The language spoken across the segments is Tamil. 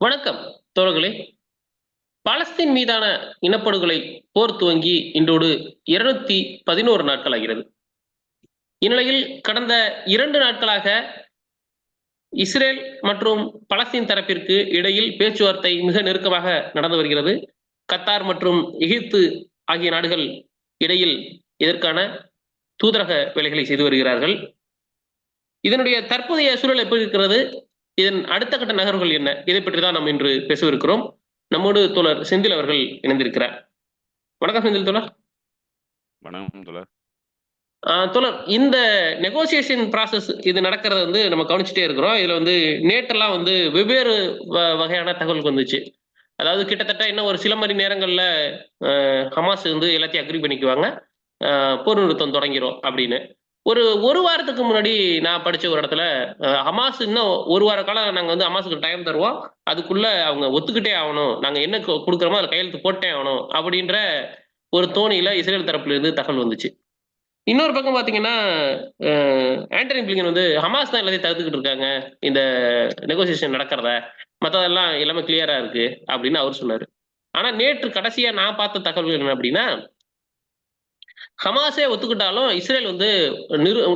வணக்கம் தோழர்களே. பாலஸ்தீன் மீதான இனப்படுகொலை போர் துவங்கி இன்றோடு 211 நாட்கள் ஆகிறது. இந்நிலையில் கடந்த 2 நாட்களாக இஸ்ரேல் மற்றும் பலஸ்தீன் தரப்பிற்கு இடையில் பேச்சுவார்த்தை மிக நெருக்கமாக நடந்து வருகிறது. கத்தார் மற்றும் எகிப்து ஆகிய நாடுகள் இடையில் இதற்கான தூதரக வேலைகளை செய்து வருகிறார்கள். இதனுடைய தற்போதைய சூழல் எப்படி இருக்கிறது? இதன் அடுத்த கட்ட நகர்வுகள் என்ன? இதை பற்றி தான் நாம் இன்று பேசவிருக்கிறோம். நம்மோடு தோழர் செந்தில் அவர்கள் இணைந்திருக்கிறார். வணக்கம் செந்தில் தோழர். வணக்கம் தோழர். தோழர், இந்த நெகோசியேஷன் ப்ராசஸ் இது நடக்கிறத நம்ம கவனிச்சுட்டே இருக்கிறோம். இதுல நேற்றெல்லாம் வெவ்வேறு வகையான தகவல் வந்துச்சு. அதாவது கிட்டத்தட்ட இன்னும் ஒரு சில மணி நேரங்கள்ல ஹமாஸ் எல்லாத்தையும் அக்ரி பண்ணிக்குவாங்க. போர் நிறுத்தம் தொடங்கிரும் அப்படின்னு. ஒரு வாரத்துக்கு முன்னாடி நான் படிச்ச ஒரு இடத்துல, ஹமாஸ் இன்னும் 1 வார காலம் நாங்க ஹமாஸுக்கு டைம் தருவோம். அதுக்குள்ள அவங்க ஒத்துக்கிட்டே ஆவணும். நாங்க என்ன குடுக்குறோமோ அதுல கையெழுத்து போட்டே ஆவணும். அப்படின்ற ஒரு தோணியில இஸ்ரேல் தரப்புல இருந்து தகவல் வந்துச்சு. இன்னொரு பக்கம் பார்த்தீங்கன்னா, அ ஆண்டனி பிளிங்கன் ஹமாஸ் தான் எல்லாத்தையும் தடுத்துக்கிட்டு இருக்காங்க. இந்த நெகோசியேஷன் நடக்கிறத. மத்ததெல்லாம் எல்லாமே கிளியரா இருக்கு அப்படின்னு அவர் சொன்னாரு. ஆனா நேற்று கடைசியா நான் பார்த்த தகவல்கள் என்ன அப்படின்னா, ஹமாஸே ஒத்துக்கிட்டாலும் இஸ்ரேல்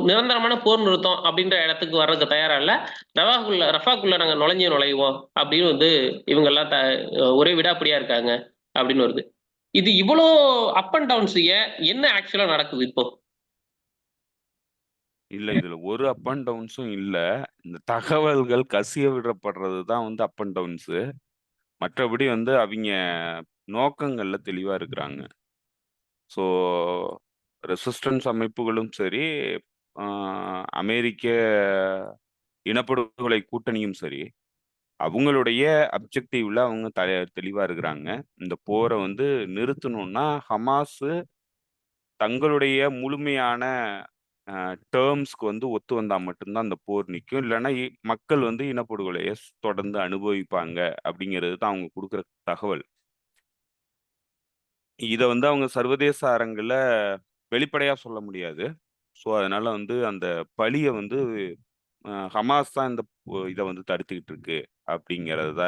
நிரந்தரமான போர் நிறுத்தம் அப்படின்ற இடத்துக்கு வர்றதுக்கு தயாரா இல்ல. ரஃபாக்குள்ள நாங்க நுழைவோம் அப்படின்னு இவங்கெல்லாம் ஒரே விடாப்பிடியா இருக்காங்க அப்படின்னு வருது. இது இவ்வளோ அப் அண்ட் டவுன்ஸ் என்ன ஆக்சுவலா நடக்குது இப்போ? இல்ல இதுல ஒரு அப் அண்ட் டவுன்ஸும் இல்ல. இந்த தகவல்கள் கசிய விடப்படுறது தான் அப் அண்ட் டவுன்ஸு. மற்றபடி அவிங்க நோக்கங்கள்ல தெளிவா இருக்கிறாங்க. ஸோ ரெசிஸ்டன்ஸ் அமைப்புகளும் சரி, அமெரிக்க இனப்படுகொலை கூட்டணியும் சரி, அவங்களுடைய அப்ஜெக்டிவ்ல அவங்க தெளிவா இருக்கிறாங்க. இந்த போரை நிறுத்தணும்னா ஹமாஸு தங்களுடைய முழுமையான டேர்ம்ஸ்க்கு ஒத்து வந்தா மட்டும்தான் அந்த போர் நிக்கும். இல்லைன்னா மக்கள் இனப்படுகொலையை தொடர்ந்து அனுபவிப்பாங்க அப்படிங்கிறது தான் அவங்க கொடுக்குற தகவல். இதை அவங்க சர்வதேச அரங்குல வெளிப்படையா சொல்ல முடியாது. ஸோ அதனால அந்த பழியை ஹமாஸ் தான் இந்த இதை தடுத்துக்கிட்டு இருக்கு அப்படிங்கிறத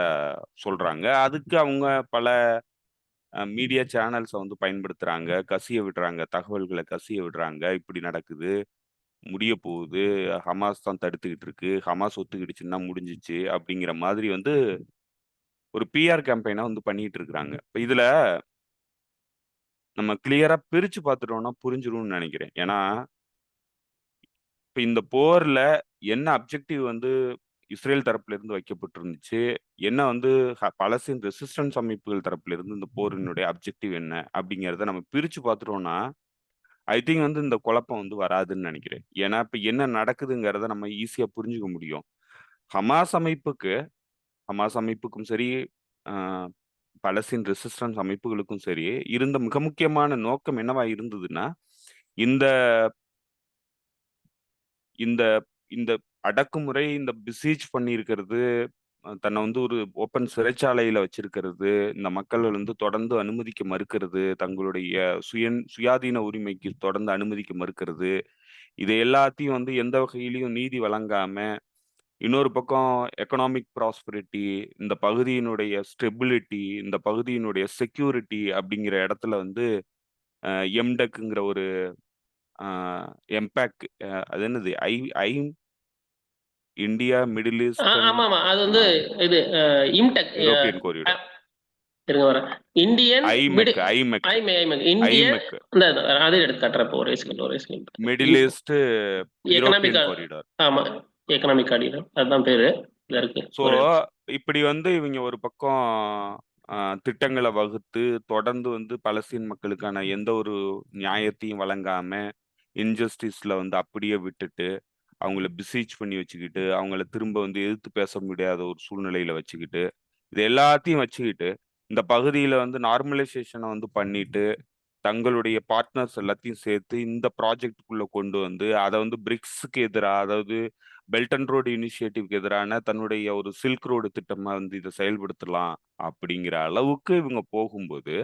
சொல்றாங்க. அதுக்கு அவங்க பல மீடியா சேனல்ஸை பயன்படுத்துறாங்க, கசிய விடுறாங்க, தகவல்களை கசிய விடுறாங்க. இப்படி நடக்குது, முடிய போகுது, ஹமாஸ் தான் தடுத்துக்கிட்டு இருக்கு, ஹமாஸ் ஒத்துக்கிடுச்சுன்னா முடிஞ்சிச்சு அப்படிங்கிற மாதிரி ஒரு பிஆர் கேம்பெயினா பண்ணிட்டு இருக்கிறாங்க. இப்ப இதுல நம்ம கிளியரா பிரிச்சு பார்த்துட்டோம்னா புரிஞ்சிரும்னு நினைக்கிறேன். ஏன்னா இப்ப இந்த போர்ல என்ன அப்ஜெக்டிவ் இஸ்ரேல் தரப்புல இருந்து வைக்கப்பட்டிருந்துச்சு, என்ன பலஸ்தீன் ரெசிஸ்டன்ஸ் அமைப்புகள் தரப்புல இருந்து இந்த போரினுடைய அப்ஜெக்டிவ் என்ன அப்படிங்கிறத நம்ம பிரிச்சு பார்த்துட்டோம்னா ஐ திங்க் இந்த குழப்பம் வராதுன்னு நினைக்கிறேன். ஏன்னா இப்ப என்ன நடக்குதுங்கிறத நம்ம ஈஸியா புரிஞ்சுக்க முடியும். ஹமாஸ் அமைப்புக்கு ஹமாஸ் அமைப்புக்கும் சரி, பலஸ்தீன் ரெசிஸ்டன்ஸ் அமைப்புகளுக்கும் சரி இருந்த மிக முக்கியமான நோக்கம் என்னவா இருந்ததுன்னா, இந்த இந்த இந்த அடக்குமுறை, இந்த பிசீஜ் பண்ணியிருக்கிறது, தன்னை ஒரு ஓப்பன் சிறைச்சாலையில வச்சிருக்கிறது, இந்த மக்கள் தொடர்ந்து அனுமதிக்க மறுக்கிறது, தங்களுடைய சுயாதீன உரிமைக்கு தொடர்ந்து அனுமதிக்க மறுக்கிறது, இது எல்லாத்தையும் எந்த வகையிலையும் நீதி வழங்காம, இன்னொரு பக்கம் எக்கனாமிக் ப்ராஸ்பரிட்டி, இந்த பகுதியினுடைய ஸ்டெபிலிட்டி, இந்த பகுதியினுடைய செக்யூரிட்டி அப்படிங்கிற இடத்துல எம்டெக்ங்கிற ஒரு எம்பேக், அது என்னது, இந்தியா மிடில் ஈஸ்டர்ன் ஆமாமா. அது இது இம்டெக். யூரோப்பியன் கோரிடர், இருங்க வரேன். இந்தியன் மிடி IMEC IMEC IMEC IMEC Indian IMEC அதை எடுத்து காட்டுறேன். இப்போ ஒரே second. Middle East economic, European corridor. ஆமா, எக்கனாமிக் கார்டினர் அதுதான் பேரு. இதுல இருக்கு. ஸோ இப்படி இவங்க ஒரு பக்கம் திட்டங்களை வகுத்து தொடர்ந்து பலஸ்தீன் மக்களுக்கான எந்த ஒரு நியாயத்தையும் வழங்காம இன்ஜஸ்டிஸ்ல அப்படியே விட்டுட்டு அவங்கள பிசீச் பண்ணி வச்சுக்கிட்டு அவங்கள திரும்ப எதிர்த்து பேச முடியாத ஒரு சூழ்நிலையில வச்சுக்கிட்டு இது எல்லாத்தையும் வச்சுக்கிட்டு இந்த பகுதியில நார்மலைசேஷனை பண்ணிட்டு தங்களுடைய பார்ட்னர்ஸ் எல்லாத்தையும் சேர்த்து இந்த ப்ராஜெக்டுக்குள்ள கொண்டு அதை பிரிக்ஸுக்கு எதிராக, அதாவது பெல்ட் அண்ட் ரோடு இனிஷியேட்டிவ்க்கு எதிரான தன்னுடைய ஒரு சில்க் ரோடு திட்டமா இதை செயல்படுத்தலாம் அப்படிங்கிற அளவுக்கு இவங்க போகும்போது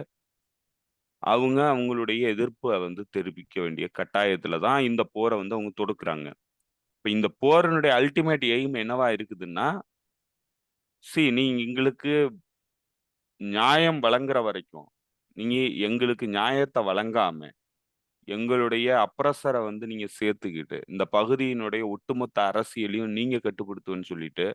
அவங்க அவங்களுடைய எதிர்ப்பை தெரிவிக்க வேண்டிய கட்டாயத்துல தான் இந்த போரை அவங்க தொடுக்குறாங்க. இப்ப இந்த போரினுடைய அல்டிமேட் எய்ம் என்னவா இருக்குதுன்னா, நீங்க எங்களுக்கு நியாயம் வழங்குற வரைக்கும், நீங்க எங்களுக்கு நியாயத்த வழங்காம, எங்களுடைய அப்ரஸர வந்து நீங்க சேர்த்துக்கிட்டு, இந்த பகுதியினுடைய ஒட்டுமொத்த அரசியலையும் நீங்க கட்டுப்படுத்துவேன்னு சொல்லிட்டு,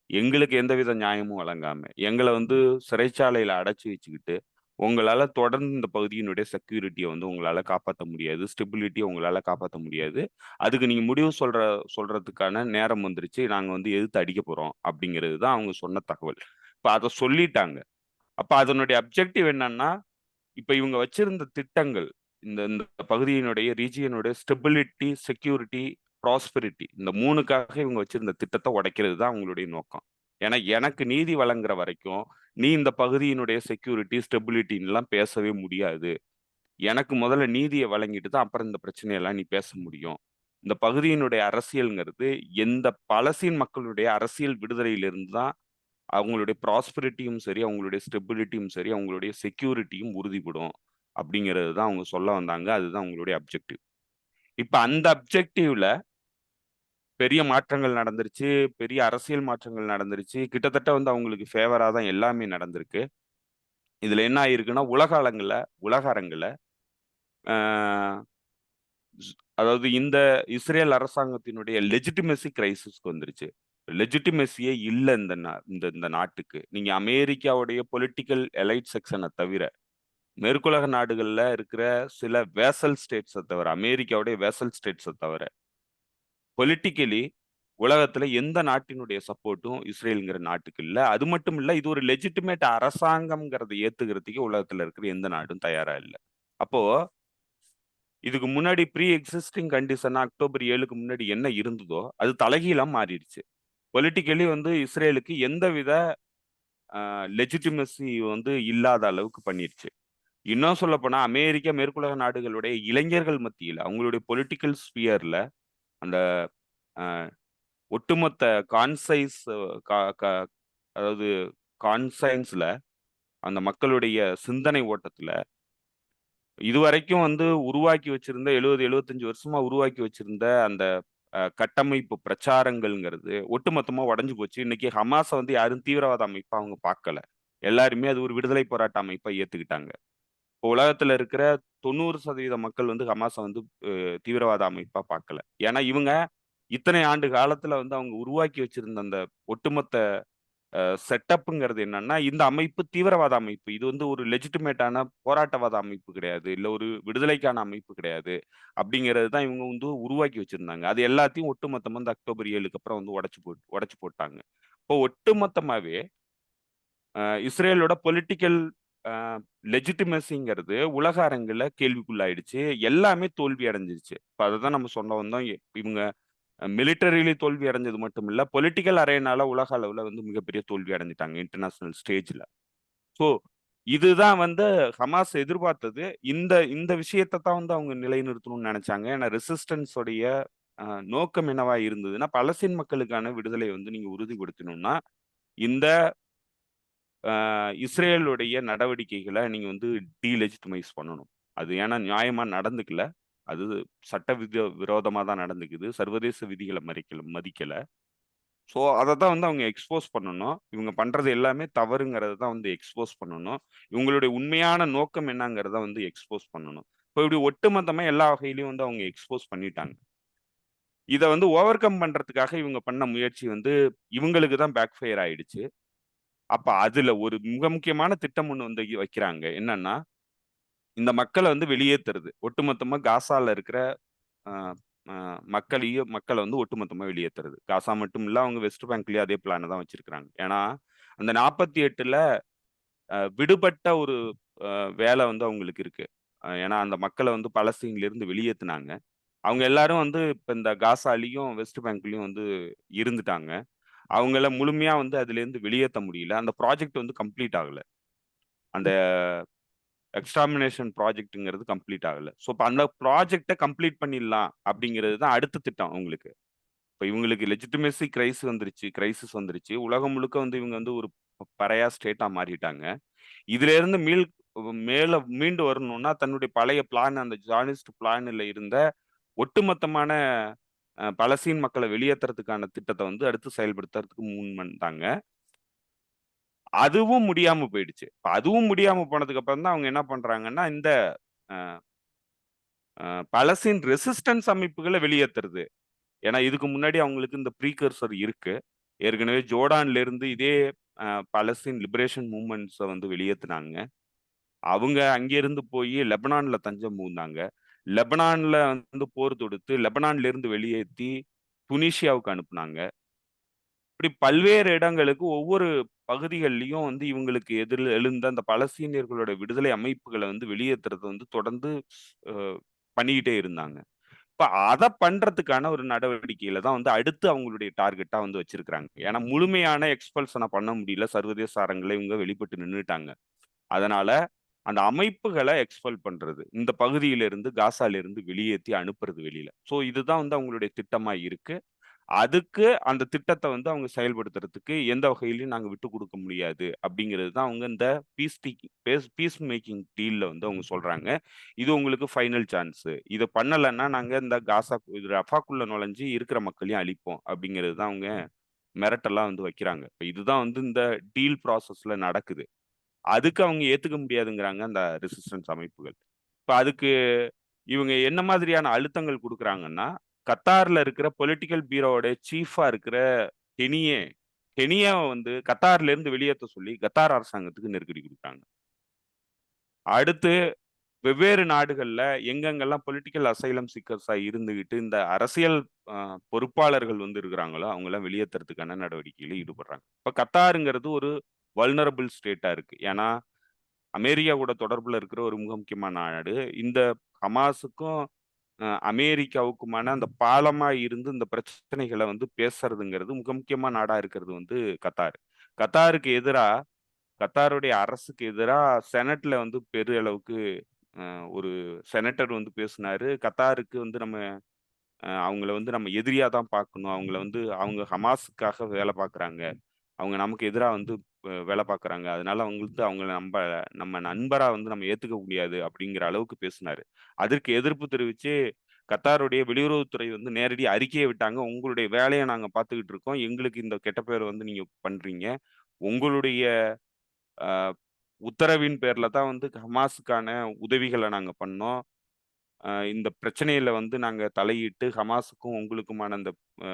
எங்களுக்கு எந்தவித நியாயமும் வழங்காம, எங்கள வந்து சிறைச்சாலையில அடைச்சு வச்சுக்கிட்டு, உங்களால தொடர்ந்து இந்த பகுதியினுடைய செக்யூரிட்டிய வந்து உங்களால காப்பாத்த முடியாது. ஸ்டெபிலிட்டிய உங்களால காப்பாத்த முடியாது. அதுக்கு நீங்க முடிவு சொல்றதுக்கான நேரம் வந்துருச்சு. நாங்க வந்து எதிர்த்து அடிக்கப் போறோம். அப்படிங்கிறது தான் அவங்க சொன்ன தகவல். இப்ப அத சொல்லிட்டாங்க. அப்ப அதனுடைய அப்ஜெக்டிவ் என்னன்னா, இப்ப இவங்க வச்சிருந்த திட்டங்கள், இந்த இந்த பகுதியினுடைய ரீஜியனுடைய ஸ்டெபிலிட்டி, செக்யூரிட்டி, ப்ராஸ்பெரிட்டி இந்த 3க்காக இவங்க வச்சிருந்த திட்டத்த உடைக்கிறது தான் அவங்களுடைய நோக்கம். ஏன்னா, எனக்கு நீதி வழங்குற வரைக்கும், நீ இந்த பகுதியினுடைய செக்யூரிட்டி, ஸ்டெபிலிட்டின்லாம் பேசவே முடியாது. எனக்கு முதல்ல நீதிய வழங்கிட்டு தான் அப்புறம் இந்த பிரச்சனையெல்லாம் நீ பேச முடியும். இந்த பகுதியினுடைய அரசியல்ங்கிறது எந்த பலஸ்தீன் மக்களுடைய அரசியல் விடுதலையிலிருந்து தான் அவங்களுடைய ப்ராஸ்பெரிட்டியும் சரி, அவங்களுடைய ஸ்டெபிலிட்டியும் சரி, அவங்களுடைய செக்யூரிட்டியும் உறுதிப்படும். அப்படிங்கிறது தான் அவங்க சொல்ல வந்தாங்க. அதுதான் அவங்களுடைய அப்ஜெக்டிவ். இப்ப அந்த அப்ஜெக்டிவ்ல பெரிய மாற்றங்கள் நடந்துருச்சு. பெரிய அரசியல் மாற்றங்கள் நடந்துருச்சு. கிட்டத்தட்ட வந்து அவங்களுக்கு ஃபேவரா தான் எல்லாமே நடந்திருக்கு. இதுல என்ன ஆயிருக்குன்னா, உலக அரங்குல அ அதாவது இந்த இஸ்ரேல் அரசாங்கத்தினுடைய லெஜிட்டிமசி கிரைசிஸ்க்கு வந்துருச்சு. லெஜிட்டிமசியே இல்ல இந்த இந்த நாட்டுக்கு. நீங்க அமெரிக்காவுடைய பொலிட்டிக்கல் எலைட் செக்ஷன தவிர, மேற்குலக நாடுகள்ல இருக்கிற சில வேசல் ஸ்டேட்ஸ தவிர, அமெரிக்காவுடைய வேசல் ஸ்டேட்ஸ தவிர, பொலிட்டிக்கலி உலகத்துல எந்த நாட்டினுடைய சப்போர்ட்டும் இஸ்ரேல்ங்கிற நாட்டுக்கு இல்ல. அது மட்டும் இல்ல, இது ஒரு லெஜிட்டிமேட் அரசாங்கம்ங்கிறத ஏத்துக்கிறதுக்கே உலகத்துல இருக்கிற எந்த நாடும் தயாரா இல்ல. அப்போ இதுக்கு முன்னாடி ப்ரீ எக்ஸிஸ்டிங் கண்டிஷனா அக்டோபர் 7க்கு முன்னாடி என்ன இருந்ததோ, அது தலைகீழா மாறிடுச்சு. பொலிட்டிக்கலி வந்து இஸ்ரேலுக்கு எந்தவித லெஜிட்டிமசி வந்து இல்லாத அளவுக்கு பண்ணிருச்சு. இன்னும் சொல்லப்போனா, அமெரிக்கா, மேற்குலக நாடுகளுடைய இளைஞர்கள் மத்தியில, அவங்களுடைய பொலிட்டிக்கல் ஸ்பியர்ல அந்த அ ஒட்டுமொத்த கான்சைஸ் கா கா அதாவது கான்சைன்ஸ்ல அந்த மக்களுடைய சிந்தனை ஓட்டத்துல இதுவரைக்கும் வந்து உருவாக்கி வச்சிருந்த 70, 75 வருஷமா உருவாக்கி வச்சிருந்த அந்த கட்டமைப்பு பிரச்சாரங்கள்ங்கிறது ஒட்டுமொத்தமா உடைஞ்சு போச்சு. இன்னைக்கு ஹமாஸ வந்து யாரும் தீவிரவாத அமைப்பா அவங்க பார்க்கல. எல்லாருமே அது ஒரு விடுதலை போராட்ட அமைப்பா ஏத்துக்கிட்டாங்க. இப்போ உலகத்துல இருக்கிற 90% மக்கள் வந்து ஹமாஸ வந்து தீவிரவாத அமைப்பா பார்க்கல. ஏன்னா இவங்க இத்தனை ஆண்டு காலத்துல வந்து அவங்க உருவாக்கி வச்சிருந்த அந்த ஒட்டுமொத்த செட்டப்ங்கிறது என்னன்னா, இந்த அமைப்பு தீவிரவாத அமைப்பு. இது வந்து ஒரு லெஜிட்டிமேட்டான போராட்டவாத அமைப்பு கிடையாது. இல்ல ஒரு விடுதலைக்கான அமைப்பு கிடையாது. அப்படிங்கிறது தான் இவங்க வந்து உருவாக்கி வச்சிருந்தாங்க. அது எல்லாத்தையும் ஒட்டுமொத்தமா இந்த அக்டோபர் 7க்கு அப்புறம் வந்து உடைச்சு போட்டாங்க. இப்போ ஒட்டுமொத்தமாவே இஸ்ரேலோட பொலிட்டிக்கல் அ லெஜிட்டிமசிங்கிறது உலக அரங்குல கேள்விக்குள்ளாயிடுச்சு. எல்லாமே தோல்வி அடைஞ்சிருச்சு. இப்ப அததான் நம்ம சொல்ல வந்தோம். இவங்க மிலிட்டரிலி தோல்வி அடைஞ்சது மட்டும் இல்ல, பொலிட்டிக்கல் அரேனால உலக அளவுல வந்து மிகப்பெரிய தோல்வி அடைஞ்சுட்டாங்க இன்டர்நேஷனல் ஸ்டேஜ்ல. ஸோ, இதுதான் வந்து ஹமாஸ் எதிர்பார்த்தது. இந்த இந்த விஷயத்த தான் வந்து அவங்க நிலைநிறுத்தணும்னு நெனச்சாங்க. ஏன்னா ரெசிஸ்டன்ஸ் உடைய அ நோக்கம் என்னவா இருந்ததுன்னா, பலஸ்தீன் மக்களுக்கான விடுதலைய வந்து நீங்க உறுதிப்படுத்தணும்னா, இந்த இஸ்ரேலுடைய நடவடிக்கைகள நீங்க வந்து டீலெஜிட்டிமைஸ் பண்ணணும். அது ஏன்னா நியாயமா நடந்துக்கல. அது விரோதமா தான் நடந்துக்குது. சர்வதேச விதிகள மதிக்கல. ஸோ, அதத்தான் வந்து அவங்க எக்ஸ்போஸ் பண்ணணும். இவங்க பண்றது எல்லாமே தவறுங்கிறத தான் வந்து எக்ஸ்போஸ் பண்ணணும். இவங்களுடைய உண்மையான நோக்கம் என்னங்கிறத வந்து எக்ஸ்போஸ் பண்ணணும். இப்ப இப்படி ஒட்டுமொத்தமா எல்லா வகையிலயும் வந்து அவங்க எக்ஸ்போஸ் பண்ணிட்டாங்க. இத வந்து ஓவர் கம் பண்றதுக்காக இவங்க பண்ண முயற்சி வந்து இவங்களுக்கு தான் பேக் ஃபயர் ஆயிடுச்சு. அப்ப அதுல ஒரு மிக முக்கியமான திட்டம் ஒண்ணு வந்து வைக்கிறாங்க. என்னன்னா, இந்த மக்கள வந்து வெளியேத்துறது. ஒட்டுமொத்தமா காசால இருக்கிற அ அ மக்கள வந்து ஒட்டுமொத்தமா வெளியேத்துறது. காசா மட்டும் இல்ல, அவங்க வெஸ்ட் பேங்க்லயும் அதே பிளான தான் வச்சிருக்காங்க. ஏன்னா, அந்த 48ல விடுபட்ட ஒரு வேல வந்து அவங்களுக்கு இருக்கு. ஏன்னா, அந்த மக்கள வந்து பாலஸ்தீன்ல இருந்து வெளியேத்துனாங்க. அவங்க எல்லாரும் வந்து இப்ப இந்த காசாலயும், வெஸ்ட் பேங்க்லயும் வந்து இருந்துட்டாங்க. அவங்கள முழுமையா வந்து அதிலேருந்து வெளியேத்த முடியல. அந்த ப்ராஜெக்ட் வந்து கம்ப்ளீட் ஆகல. அந்த எக்ஸ்டெர்மினேஷன் ப்ராஜெக்ட்ங்கிறது கம்ப்ளீட் ஆகல. ஸோ, இப்ப அந்த ப்ராஜெக்ட்ட கம்ப்ளீட் பண்ணிடலாம் அப்படிங்கிறது தான் அடுத்த திட்டம் அவங்களுக்கு. இப்ப இவங்களுக்கு லெஜிட்டிமசி கிரைசிஸ் வந்துருச்சு. உலகம் முழுக்க வந்து இவங்க வந்து ஒரு பறையா ஸ்டேட்டா மாறிட்டாங்க. இதிலிருந்து மேல மீண்டு வரணும்னா, தன்னுடைய பழைய பிளான் அந்த ஜியானிஸ்ட் பிளான்ல இருந்த ஒட்டுமொத்தமான பலஸ்தீன் மக்கள வெளியேத்துறதுக்கான திட்டத்த வந்து அடுத்து செயல்படுத்துறதுக்கு முன் வந்தாங்க. அதுவும் முடியாம போயிடுச்சு. அதுவும் முடியாம போனதுக்கு அப்புறம் தான் அவங்க என்ன பண்றாங்கன்னா, இந்த அ அ பாலஸ்தீன் ரெசிஸ்டன்ஸ் அமைப்புகள வெளியேத்துறது. ஏன்னா, இதுக்கு முன்னாடி அவங்களுக்கு இந்த ப்ரீகர்சர் இருக்கு. ஏற்கனவே ஜோர்டான்ல இருந்து இதே பாலஸ்தீன் லிபரேஷன் மூவ்மெண்ட்ஸ வந்து வெளியேத்துனாங்க. அவங்க அங்கேருந்து போயி லெபனான்ல தஞ்சம் புகுந்தாங்க. லெபனான்ல வந்து போர் தொடுத்து, லெபனான்ல இருந்து வெளியேத்தி துனிசியாவுக்கு அனுப்புனாங்க. இப்படி பல்வேறு இடங்களுக்கு ஒவ்வொரு பகுதிகள்லயும் வந்து இவங்களுக்கு எழுந்த அந்த பலஸ்தீனியர்களோட விடுதலை அமைப்புகள வந்து வெளியேத்துறது வந்து தொடர்ந்து அ பண்ணிக்கிட்டே இருந்தாங்க. இப்ப அத பண்றதுக்கான ஒரு நடவடிக்கையில தான் வந்து அடுத்து அவங்களுடைய டார்கெட்டா வந்து வச்சிருக்கிறாங்க. ஏன்னா முழுமையான எக்ஸ்பல்ஷன பண்ண முடியல. சர்வதேச அரங்குல இவங்க வெளிப்பட்டு நின்னுட்டாங்க. அதனால அந்த அமைப்புகள எக்ஸ்பெல் பண்றது. இந்த பகுதியிலிருந்து காசாலிருந்து வெளியேத்தி அனுப்புறது வெளியில. ஸோ இதுதான் வந்து அவங்களுடைய திட்டமா இருக்கு. அதுக்கு அந்த திட்டத்த வந்து அவங்க செயல்படுத்துறதுக்கு எந்த வகையிலயும் நாங்க விட்டுக் குடுக்க முடியாது. அப்படிங்கிறது தான் அவங்க இந்த பீஸ் மேக்கிங் டீல்ல வந்து அவங்க சொல்றாங்க. இது உங்களுக்கு ஃபைனல் சான்ஸ். இத பண்ணலன்னா நாங்க இந்த ரஃபாக்குள்ள நுழைஞ்சு இருக்கிற மக்களையும் அழிப்போம். அப்படிங்கிறது தான் அவங்க மிரட்டலா வந்து வைக்கிறாங்க. இப்ப இதுதான் வந்து இந்த டீல் ப்ராசஸ்ல நடக்குது. அதுக்கு அவங்க ஏத்துக்க முடியாதுங்கிறாங்க அந்த ரெசிஸ்டன்ஸ் அமைப்புகள். இப்ப அதுக்கு இவங்க என்ன மாதிரியான அழுத்தங்கள் குடுக்குறாங்கன்னா, கத்தார்ல இருக்கிற பொலிட்டிக்கல் பியூரோவோட சீஃபா இருக்கிற கெனியே கெனியாவ வந்து கத்தார்ல இருந்து வெளியேத்த சொல்லி கத்தார் அரசாங்கத்துக்கு நெருக்கடி குடுக்குறாங்க. அடுத்து வெவ்வேறு நாடுகள்ல எங்கெங்கெல்லாம் பொலிட்டிக்கல் அசைலம் சீக்கர்ஸா இருந்துகிட்டு இந்த அரசியல் அ பொறுப்பாளர்கள் வந்து இருக்கிறாங்களோ, அவங்கலாம் வெளியேத்துறதுக்கான நடவடிக்கையில ஈடுபடுறாங்க. இப்ப கத்தாருங்கிறது ஒரு வல்னரபிள் ஸ்டேட்டா இருக்கு. ஏன்னா அமெரிக்கா கூட தொடர்புல இருக்கிற ஒரு மிக முக்கியமான நாடு. இந்த ஹமாஸுக்கும் அமெரிக்காவுக்குமான அந்த பாலமா இருந்து இந்த பிரச்சனைகள வந்து பேசுறதுங்கிறது மிக முக்கியமான நாடா இருக்கிறது வந்து கத்தார். கத்தாருக்கு எதிரா கத்தாருடைய அரசுக்கு எதிரா செனட்ல வந்து பெரிய அளவுக்கு அ ஒரு செனட்டர் வந்து பேசினாரு. கத்தாருக்கு வந்து நம்ம அவங்கள வந்து நம்ம எதிரியா தான் பார்க்கணும். அவங்கள வந்து அவங்க ஹமாஸுக்காக வேலை பார்க்குறாங்க. அவங்க நமக்கு எதிரா வந்து வேலை பார்க்குறாங்க. அதனால அவங்களுக்கு அவங்கள நம்ம நண்பரா வந்து நம்ம ஏத்துக்க முடியாது அப்படிங்கிற அளவுக்கு பேசினாரு. அதற்கு எதிர்ப்பு தெரிவிச்சு கத்தாருடைய வெளியுறவுத்துறை வந்து நேரடி அறிக்கைய விட்டாங்க. உங்களுடைய வேலைய நாங்க பார்த்துக்கிட்டு இருக்கோம். எங்களுக்கு இந்த கெட்ட பேர வந்து நீங்க பண்றீங்க. உங்களுடைய அ உத்தரவின் பேர்ல தான் வந்து ஹமாஸுக்கான உதவிகள நாங்க பண்ணோம். இந்த பிரச்சனையில வந்து நாங்க தலையிட்டு ஹமாஸுக்கும் உங்களுக்குமான அந்த அ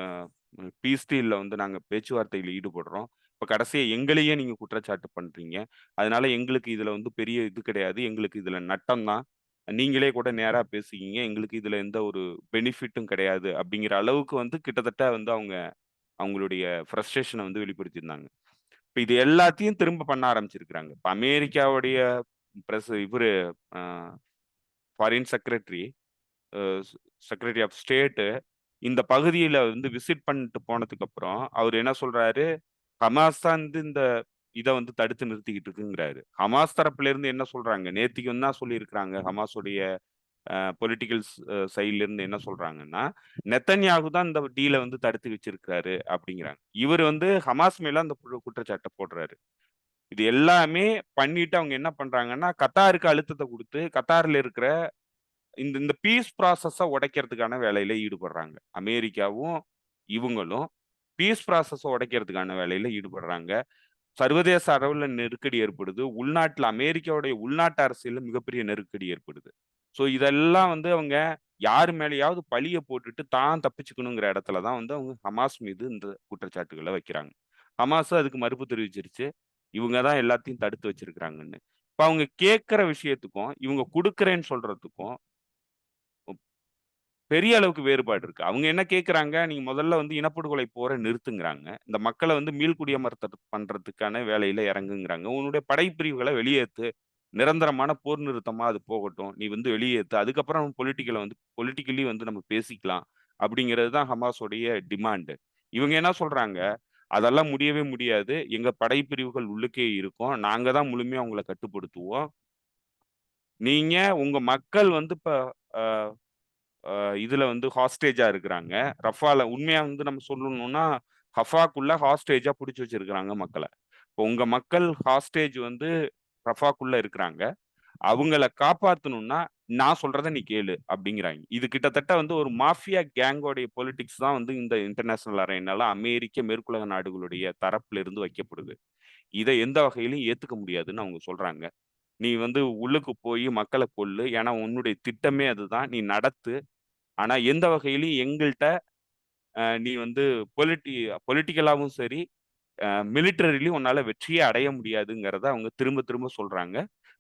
பீஸ் டீல்ல வந்து நாங்க பேச்சுவார்த்தையில ஈடுபடுறோம். இப்ப கடைசியா எங்களையே நீங்க குற்றச்சாட்டு பண்றீங்க. அதனால எங்களுக்கு இதுல வந்து பெரிய இது கிடையாது. எங்களுக்கு இதுல நட்டம் தான். நீங்களே கூட நேரா பேசிக்கீங்க. எங்களுக்கு இதுல எந்த ஒரு பெனிஃபிட்டும் கிடையாது. அப்படிங்கிற அளவுக்கு வந்து கிட்டத்தட்ட வந்து அவங்க அவங்களுடைய ஃப்ரஸ்ட்ரேஷன வந்து வெளிப்படுத்தியிருந்தாங்க. இப்ப இது எல்லாத்தையும் திரும்ப பண்ண ஆரம்பிச்சிருக்கிறாங்க. இப்ப அமெரிக்காவுடைய இவரு uh foreign secretary uh secretary of state இந்த பகுதியில வந்து விசிட் பண்ணிட்டு போனதுக்கு அப்புறம், அவரு என்ன சொல்றாரு, ஹமாஸ் தான் வந்து இந்த இத வந்து தடுத்து நிறுத்திக்கிட்டு இருக்குங்கிறாரு. ஹமாஸ் தரப்புல இருந்து என்ன சொல்றாங்க? நேத்திக்கும் தான் சொல்லியிருக்கிறாங்க. ஹமாஸுடைய பொலிட்டிக்கல் சைட்ல இருந்து என்ன சொல்றாங்கன்னா, நெத்தன்யாகு தான் இந்த டீல வந்து தடுத்து வச்சிருக்காரு அப்படிங்கிறாங்க. இவரு வந்து ஹமாஸ் மேல அந்த குற்றச்சாட்ட போடுறாரு. இது எல்லாமே பண்ணிட்டு அவங்க என்ன பண்றாங்கன்னா, கத்தாருக்கு அழுத்தத்த குடுத்து, கத்தார்ல இருக்கிற இந்த இந்த பீஸ் ப்ராசஸ உடைக்கிறதுக்கான வேலையில ஈடுபடுறாங்க. அமெரிக்காவும், இவங்களும் பீஸ் ப்ராசஸ உடைக்கிறதுக்கான வேலையில ஈடுபடுறாங்க. சர்வதேச அளவுல நெருக்கடி ஏற்படுது. உள்நாட்ல அமெரிக்காவுடைய உள்நாட்டு அரசியல்ல மிகப்பெரிய நெருக்கடி ஏற்படுது. ஸோ இதெல்லாம் வந்து அவங்க யார் மேலயாவது பழிய போட்டுட்டு தான் தப்பிச்சுக்கணுங்கிற இடத்துல தான் வந்து அவங்க ஹமாஸ் மீது இந்த குற்றச்சாட்டுகள வைக்கிறாங்க. ஹமாஸும் அதுக்கு மறுப்பு தெரிவிச்சிருச்சு. இவங்க தான் எல்லாத்தையும் தடுத்து வச்சிருக்கிறாங்கன்னு. இப்ப அவங்க கேட்கிற விஷயத்துக்கும், இவங்க குடுக்கிறேன்னு சொல்றதுக்கும் பெரிய அளவுக்கு வேறுபாடு இருக்கு. அவங்க என்ன கேட்குறாங்க, நீங்க முதல்ல வந்து இனப்படுகொலை போர நிறுத்துங்கிறாங்க. இந்த மக்கள வந்து மீள்குடியமர்த்தல் பண்றதுக்கான வேலையில இறங்குங்கிறாங்க. உன்னுடைய படைப்பிரிவுகள வெளியேத்து. நிரந்தரமான போர் நிறுத்தமா அது போகட்டும். நீ வந்து வெளியேத்து. அதுக்கப்புறம் பொலிட்டிக்கலி வந்து நம்ம பேசிக்கலாம். அப்படிங்கிறது தான் ஹமாஸோடைய டிமாண்ட். இவங்க என்ன சொல்றாங்க, அதெல்லாம் முடியவே முடியாது. எங்க படைப்பிரிவுகள் உள்ளுக்கே இருக்கும். நாங்க தான் முழுமையா உங்கள கட்டுப்படுத்துவோம். நீங்க உங்க மக்கள் வந்து இப்ப அ அ இதுல வந்து ஹாஸ்டேஜா இருக்கிறாங்க. ரஃபால உண்மையா வந்து நம்ம சொல்லணும்னா, ரஃபாக்குள்ள ஹாஸ்டேஜா புடிச்சு வச்சிருக்கிறாங்க மக்கள. இப்போ உங்க மக்கள் ஹாஸ்டேஜ் வந்து ரஃபாக்குள்ள இருக்கிறாங்க. அவங்கள காப்பாத்தணும்னா, நான் சொல்றத நீ கேளு அப்படிங்கிறாங்க. இது கிட்டத்தட்ட வந்து ஒரு மாஃபியா கேங்கோடைய பொலிட்டிக்ஸ் தான் வந்து இந்த இன்டர்நேஷனல் அரேனால அமெரிக்க, மேற்குலக நாடுகளுடைய தரப்புல இருந்து வைக்கப்படுது. இத எந்த வகையிலும் ஏத்துக்க முடியாதுன்னு அவங்க சொல்றாங்க. நீ வந்து உள்ளுக்கு போய் மக்கள கொல்லு. ஏன்னா உன்னுடைய திட்டமே அதுதான். நீ நடத்து. ஆனா எந்த வகையிலும் எங்கள்ட்ட நீ வந்து பொலிட்டிக்கலாவும் சரி, மிலிட்டரிலயும் உன்னால வெற்றியே அடைய முடியாதுங்கிறத அவங்க திரும்ப திரும்ப சொல்றாங்க.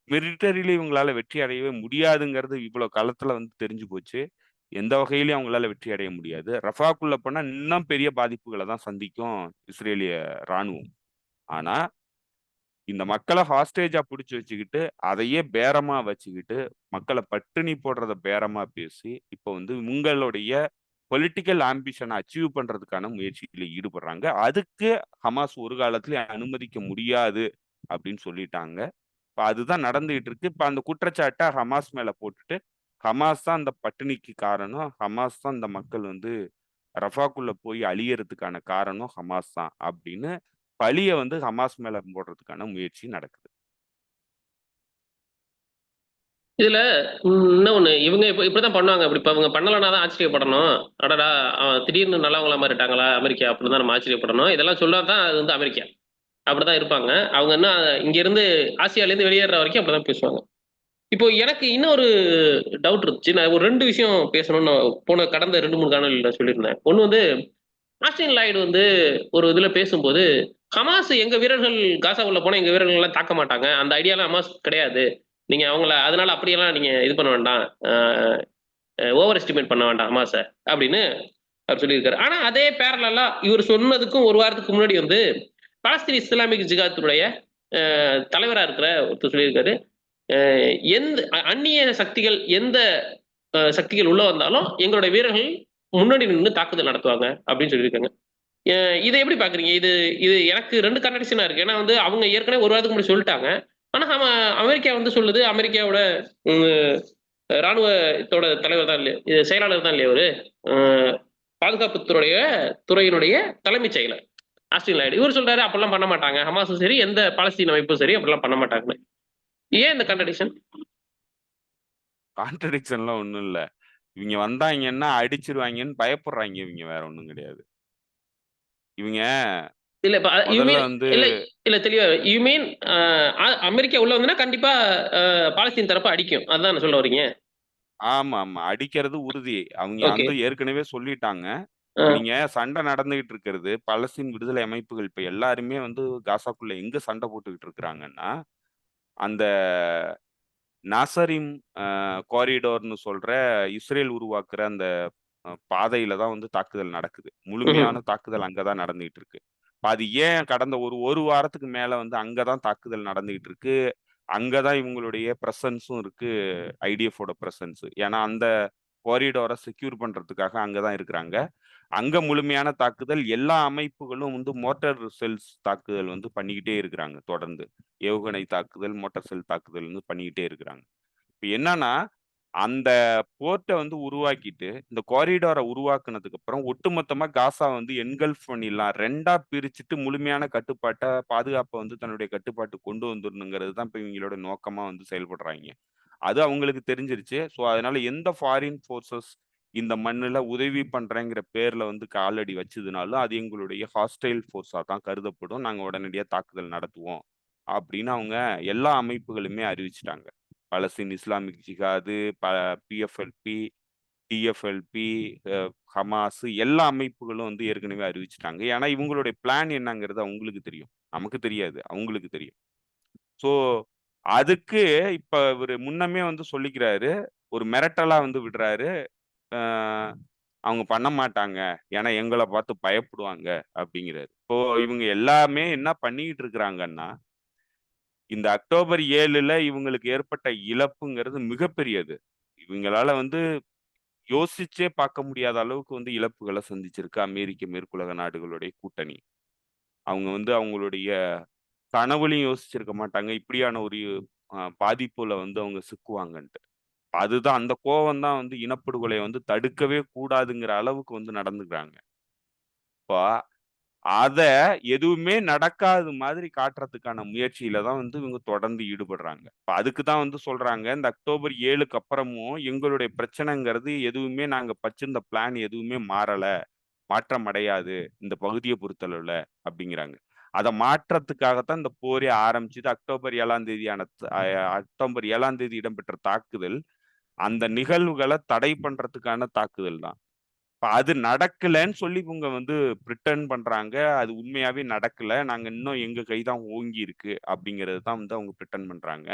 மிலிட்டரில இவங்களால வெற்றி அடையவே முடியாதுங்கிறது இவ்வளோ காலத்துல வந்து தெரிஞ்சு போச்சு. எந்த வகையிலயும் அவங்களால வெற்றி அடைய முடியாது. ரஃபாக்குள்ள போனா இன்னும் பெரிய பாதிப்புகள தான் சந்திக்கும் இஸ்ரேலிய ராணுவம். ஆனா, இந்த மக்கள ஹாஸ்டேஜா புடிச்சு வச்சுக்கிட்டு, அதையே பேரமா வச்சுக்கிட்டு, மக்கள பட்டினி போடுறத பேரமா பேசி, இப்போ வந்து உங்களுடைய பொலிட்டிக்கல் ஆம்பிஷன அச்சீவ் பண்றதுக்கான முயற்சியில ஈடுபடுறாங்க. அதுக்கு ஹமாஸ் ஒரு காலத்திலயும் அனுமதிக்க முடியாது அப்படின்னு சொல்லிட்டாங்க. இப்ப அதுதான் நடந்துகிட்டு இருக்கு. இப்ப அந்த குற்றச்சாட்ட ஹமாஸ் மேல போட்டுட்டு, ஹமாஸ் தான் அந்த பட்டினிக்கு காரணம். ஹமாஸ் தான் இந்த மக்கள் வந்து ரஃபாக்குள்ள போய் அழியறதுக்கான காரணம் ஹமாஸ் தான் அப்படின்னு பழிய வந்து ஹமாஸ் மேல போடுறதுக்கான முயற்சி நடக்குது. இதுல இன்னொன்னு இவங்க இப்படிதான் பண்ணுவாங்க. அப்படி இப்ப அவங்க பண்ணலன்னா தான் ஆச்சரியப்படணும். அடடா! திடீர்னு நல்லவங்களா மாறிட்டாங்களா அமெரிக்கா அப்படின்னு தான் நம்ம ஆச்சரியப்படணும். இதெல்லாம் சொன்னா தான் அது வந்து அமெரிக்கா. அப்படிதான் இருப்பாங்க. அவங்க என்ன இங்க இருந்து ஆசியால இருந்து வெளியேற வரைக்கும் அப்படிதான் பேசுவாங்க. இப்போ எனக்கு இன்னொரு டவுட் இருந்துச்சு. நான் ஒரு 2 விஷயம் பேசணும்னு போன கடந்த 2, 3 காணொளில சொல்லியிருந்தேன். ஒண்ணு வந்து ஆஸ்டின் லாய்டு வந்து ஒரு இதுல பேசும்போது, ஹமாஸ் எங்க வீரர்கள் காசாக்குள்ள போனா எங்க வீரர்கள்லாம் தாக்க மாட்டாங்க. அந்த ஐடியாலாம் ஹமாஸ் கிடையாது. நீங்க அவங்கள அதனால அப்படியெல்லாம் நீங்க இது பண்ண வேண்டாம். அ ஓவர் எஸ்டிமேட் பண்ண வேண்டாம் ஹமாஸ அப்படின்னு அவர் சொல்லியிருக்காரு. ஆனா அதே பேரலலா இவர் சொன்னதுக்கும் 1 வாரத்துக்கு முன்னாடி வந்து பாலஸ்தீன் இஸ்லாமிக் ஜிகாத்துடைய தலைவரா இருக்கிற ஒருத்தர் சொல்லியிருக்காரு. அ எந்த அந்நிய சக்திகள் எந்த சக்திகள் உள்ள வந்தாலும் எங்களுடைய வீரர்கள் முன்னாடி நின்னு தாக்குதல் நடத்துவாங்க அப்படின்னு சொல்லியிருக்காங்க. அ இத எப்படி பார்க்குறீங்க? இது இது எனக்கு 2 கான்ட்ரடிக்ஷனா இருக்கு. ஏன்னா வந்து அவங்க ஏற்கனவே 1 வாரத்துக்கு முன்னாடி சொல்ட்டாங்க. ஆனா அமெரிக்கா வந்து சொல்லுது, அமெரிக்காவோட ம் ராணுவத்தோட தலைவர் தான் இல்லையா செயலாளர் தான் இல்லையா அவரு? அ பாதுகாப்பு துறையினுடைய தலைமைச் செயலர். Austin Lloyd. இவரு சொல்றாரு அப்படிலாம் பண்ண மாட்டாங்க. ஹமாஸும் சரி, எந்த பாலஸ்தீன் அமைப்பும் சரி அப்படிலாம் பண்ண மாட்டாங்கன்னு. ஏன் இந்த கான்ட்ரடிக்ஷன்? கான்ட்ரடிக்ஷன்லாம் ஒண்ணும் இல்ல. இவங்க வந்தாய்ங்கன்னா அடிச்சுருவாய்ங்கன்னு பயப்படுறாய்ங்க இவங்க. வேற ஒண்ணும் கிடையாது. இவங்க இல்ல இப்ப யூ முதல்ல மீன் வந்து இல்ல இல்ல தெளிவா யூ மீன் அ அமெரிக்கா உள்ள வந்துன்னா கண்டிப்பா அ பாலஸ்தீன் தரப்பு அடிக்கும். அதான சொல்ல வர்றீங்க? ஆமாமா. அடிக்கிறது உறுதி. அவங்க ஓகே. வந்து ஏற்கனவே சொல்லிட்டாங்க. அ. இப்ப நீங்க சண்டை நடந்துகிட்டு இருக்கிறது, பலஸ்தீன் விடுதலை அமைப்புகள் இப்ப எல்லாருமே வந்து காசாக்குள்ள எங்க சண்டை போட்டுக்கிட்டு இருக்கிறாங்கன்னா, அந்த நாசரிம் காரிடார்ன்னு சொல்ற இஸ்ரேல் உருவாக்குற அந்த பாதையில தான் வந்து தாக்குதல் நடக்குது. ம்ஹ்ம். முழுமையான தாக்குதல் அங்க தான் நடந்துகிட்டு இருக்கு. இப்ப அது ஏன் கடந்த ஒரு வாரத்துக்கு மேல வந்து அங்க தான் தாக்குதல் நடந்துகிட்டு இருக்கு. அங்க தான் இவங்களுடைய பிரசன்ஸும் இருக்கு. ஐடிஎஃப்போட பிரசன்ஸ். ஏன்னா அந்த காரிடார செக்யூர் பண்றதுக்காக அங்க தான் இருக்கிறாங்க. அங்க முழுமையான தாக்குதல் எல்லா அமைப்புகளும் வந்து மோட்டார் செல்ஸ் தாக்குதல் வந்து பண்ணிக்கிட்டே இருக்கிறாங்க தொடர்ந்து. ஏவுகணை தாக்குதல், மோட்டார் செல் தாக்குதல்ன்னு பண்ணிக்கிட்டே இருக்கிறாங்க. இப்ப என்னன்னா, அந்த போர்ட்ட வந்து உருவாக்கிட்டு, இந்த காரிடார உருவாக்குனதுக்கு அப்புறம் ஒட்டுமொத்தமா காசா வந்து என்கல்ஃப் பண்ணிடலாம். 2ஆ பிரிச்சுட்டு முழுமையான கட்டுப்பாட்ட, பாதுகாப்ப வந்து தன்னுடைய கட்டுப்பாட்டுக்கு கொண்டு வந்துரணுங்கிறது தான் இப்ப இவங்களோட நோக்கமா வந்து செயல்படுறாய்ங்க. அது அவங்களுக்கு தெரிஞ்சிருச்சு. ஸோ, அதனால எந்த ஃபாரின் ஃபோர்ஸஸ் இந்த மண்ணுல உதவி பண்றேங்கிற பேர்ல வந்து காலடி வச்சதுனாலும், அது எங்களுடைய ஹாஸ்டைல் ஃபோர்ஸா தான் கருதப்படும். நாங்க உடனடியா தாக்குதல் நடத்துவோம். அப்படின்னு அவங்க எல்லா அமைப்புகளுமே அறிவிச்சுட்டாங்க. பலஸ்தீன் இஸ்லாமிக் ஜிஹாது, பிஎஃப்எல்பி, டிஎஃப்எல்பி, அ ஹமாஸ் எல்லா அமைப்புகளும் வந்து ஏற்கனவே அறிவிச்சுட்டாங்க. ஏன்னா, இவங்களுடைய பிளான் என்னங்கிறது அவங்களுக்கு தெரியும். நமக்கு தெரியாது. அவங்களுக்கு தெரியும். ஸோ, அதுக்கு இப்ப இவரு முன்னமே வந்து சொல்லிக்கிறாரு. ஒரு மிரட்டலா வந்து விடுறாரு. அ அவங்க பண்ண மாட்டாங்க. ஏன்னா, எங்கள பார்த்து பயப்படுவாங்க அப்படிங்கிறாரு. இப்போ இவங்க எல்லாமே என்ன பண்ணிக்கிட்டு இருக்கிறாங்கன்னா, இந்த அக்டோபர் 7ல இவங்களுக்கு ஏற்பட்ட இழப்புங்கிறது மிகப்பெரியது. இவங்களால வந்து யோசிச்சே பார்க்க முடியாத அளவுக்கு வந்து இழப்புகள சந்திச்சிருக்கு அமெரிக்க, மேற்குலக நாடுகளுடைய கூட்டணி. அவங்க வந்து அவங்களுடைய கனவுலயும் யோசிச்சிருக்க மாட்டாங்க. இப்படியான ஒரு பாதிப்புல வந்து அவங்க சிக்குவாங்கன்ட்டு. அதுதான் அந்த கோவம் தான் வந்து இனப்படுகொலைய வந்து தடுக்கவே கூடாதுங்கிற அளவுக்கு வந்து நடந்துக்கிறாங்க. இப்ப அத எதுவுமே நடக்காத மாதிரி காட்டுறதுக்கான முயற்சியில தான் வந்து இவங்க தொடர்ந்து ஈடுபடுறாங்க. இப்ப அதுக்கு தான் வந்து சொல்றாங்க, இந்த அக்டோபர் 7க்கு அப்புறமும் எங்களுடைய பிரச்சனைங்கிறது எதுவுமே நாங்க வச்சிருந்த பிளான் எதுவுமே மாறல. மாற்றம் அடையாது இந்த பகுதிய பொறுத்தளவுல அப்படிங்கிறாங்க. அத மாற்றத்துக்காக தான் இந்த போரே ஆரம்பிச்சது. அக்டோபர் 7ஆம் தேதி இடம்பெற்ற தாக்குதல், அந்த நிகழ்வுகள தடை பண்றதுக்கான தாக்குதல் தான். இப்ப அது நடக்கலன்னு சொல்லி இவங்க வந்து பிரிட்டெண்ட் பண்றாங்க. அது உண்மையாவே நடக்கல. நாங்க இன்னும் எங்க கை தான் ஓங்கி இருக்கு அப்படிங்கிறது தான் வந்து அவங்க பிரிட்டெண்ட் பண்றாங்க.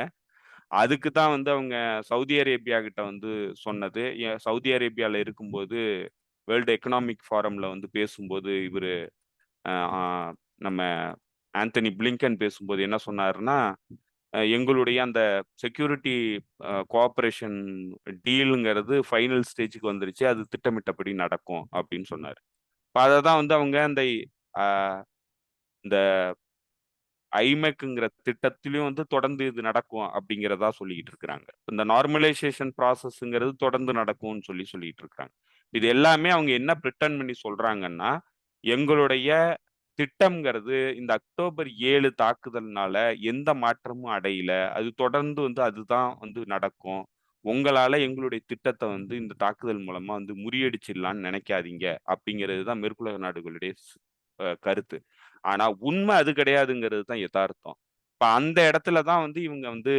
அதுக்கு தான் வந்து அவங்க சவுதி அரேபியா கிட்ட வந்து சொன்னது. சவுதி அரேபியால இருக்கும்போது வேர்ல்டு எக்கனாமிக் ஃபாரம்ல வந்து பேசும்போது இவரு அ ஆ நம்ம ஆந்தனி பிளிங்கன் பேசும்போது என்ன சொன்னாருன்னா, எங்களுடைய அந்த செக்யூரிட்டி கோஆப்பரேஷன் டீல்ங்கிறது ஃபைனல் ஸ்டேஜ்க்கு வந்துருச்சு. அது திட்டமிட்டபடி நடக்கும் அப்படின்னு சொன்னாரு. இப்ப அததான் வந்து அவங்க அ இந்த ஐமெக்ங்கிற திட்டத்திலயும் வந்து தொடர்ந்து இது நடக்கும் அப்படிங்கிறதா சொல்லிக்கிட்டு இருக்கிறாங்க. இந்த நார்மலைசேஷன் ப்ராசஸ்ங்கிறது தொடர்ந்து நடக்கும்னு சொல்லிட்டு இருக்காங்க. இது எல்லாமே அவங்க என்ன பிரிட்டெண்ட் பண்ணி சொல்றாங்கன்னா, எங்களுடைய திட்டம்ங்கிறது இந்த அக்டோபர் 7 தாக்குதல்னால எந்த மாற்றமும் அடையல. அது தொடர்ந்து வந்து அதுதான் வந்து நடக்கும். உங்களால எங்களுடைய திட்டத்த வந்து இந்த தாக்குதல் மூலமா வந்து முறியடிச்சிடலான்னு நினைக்காதீங்க. அப்படிங்கிறது தான் மேற்குலக நாடுகளுடைய கருத்து. ஆனா உண்மை அது கிடையாதுங்கிறது தான் எதார்த்தம். இப்ப அந்த இடத்துல தான் வந்து இவங்க வந்து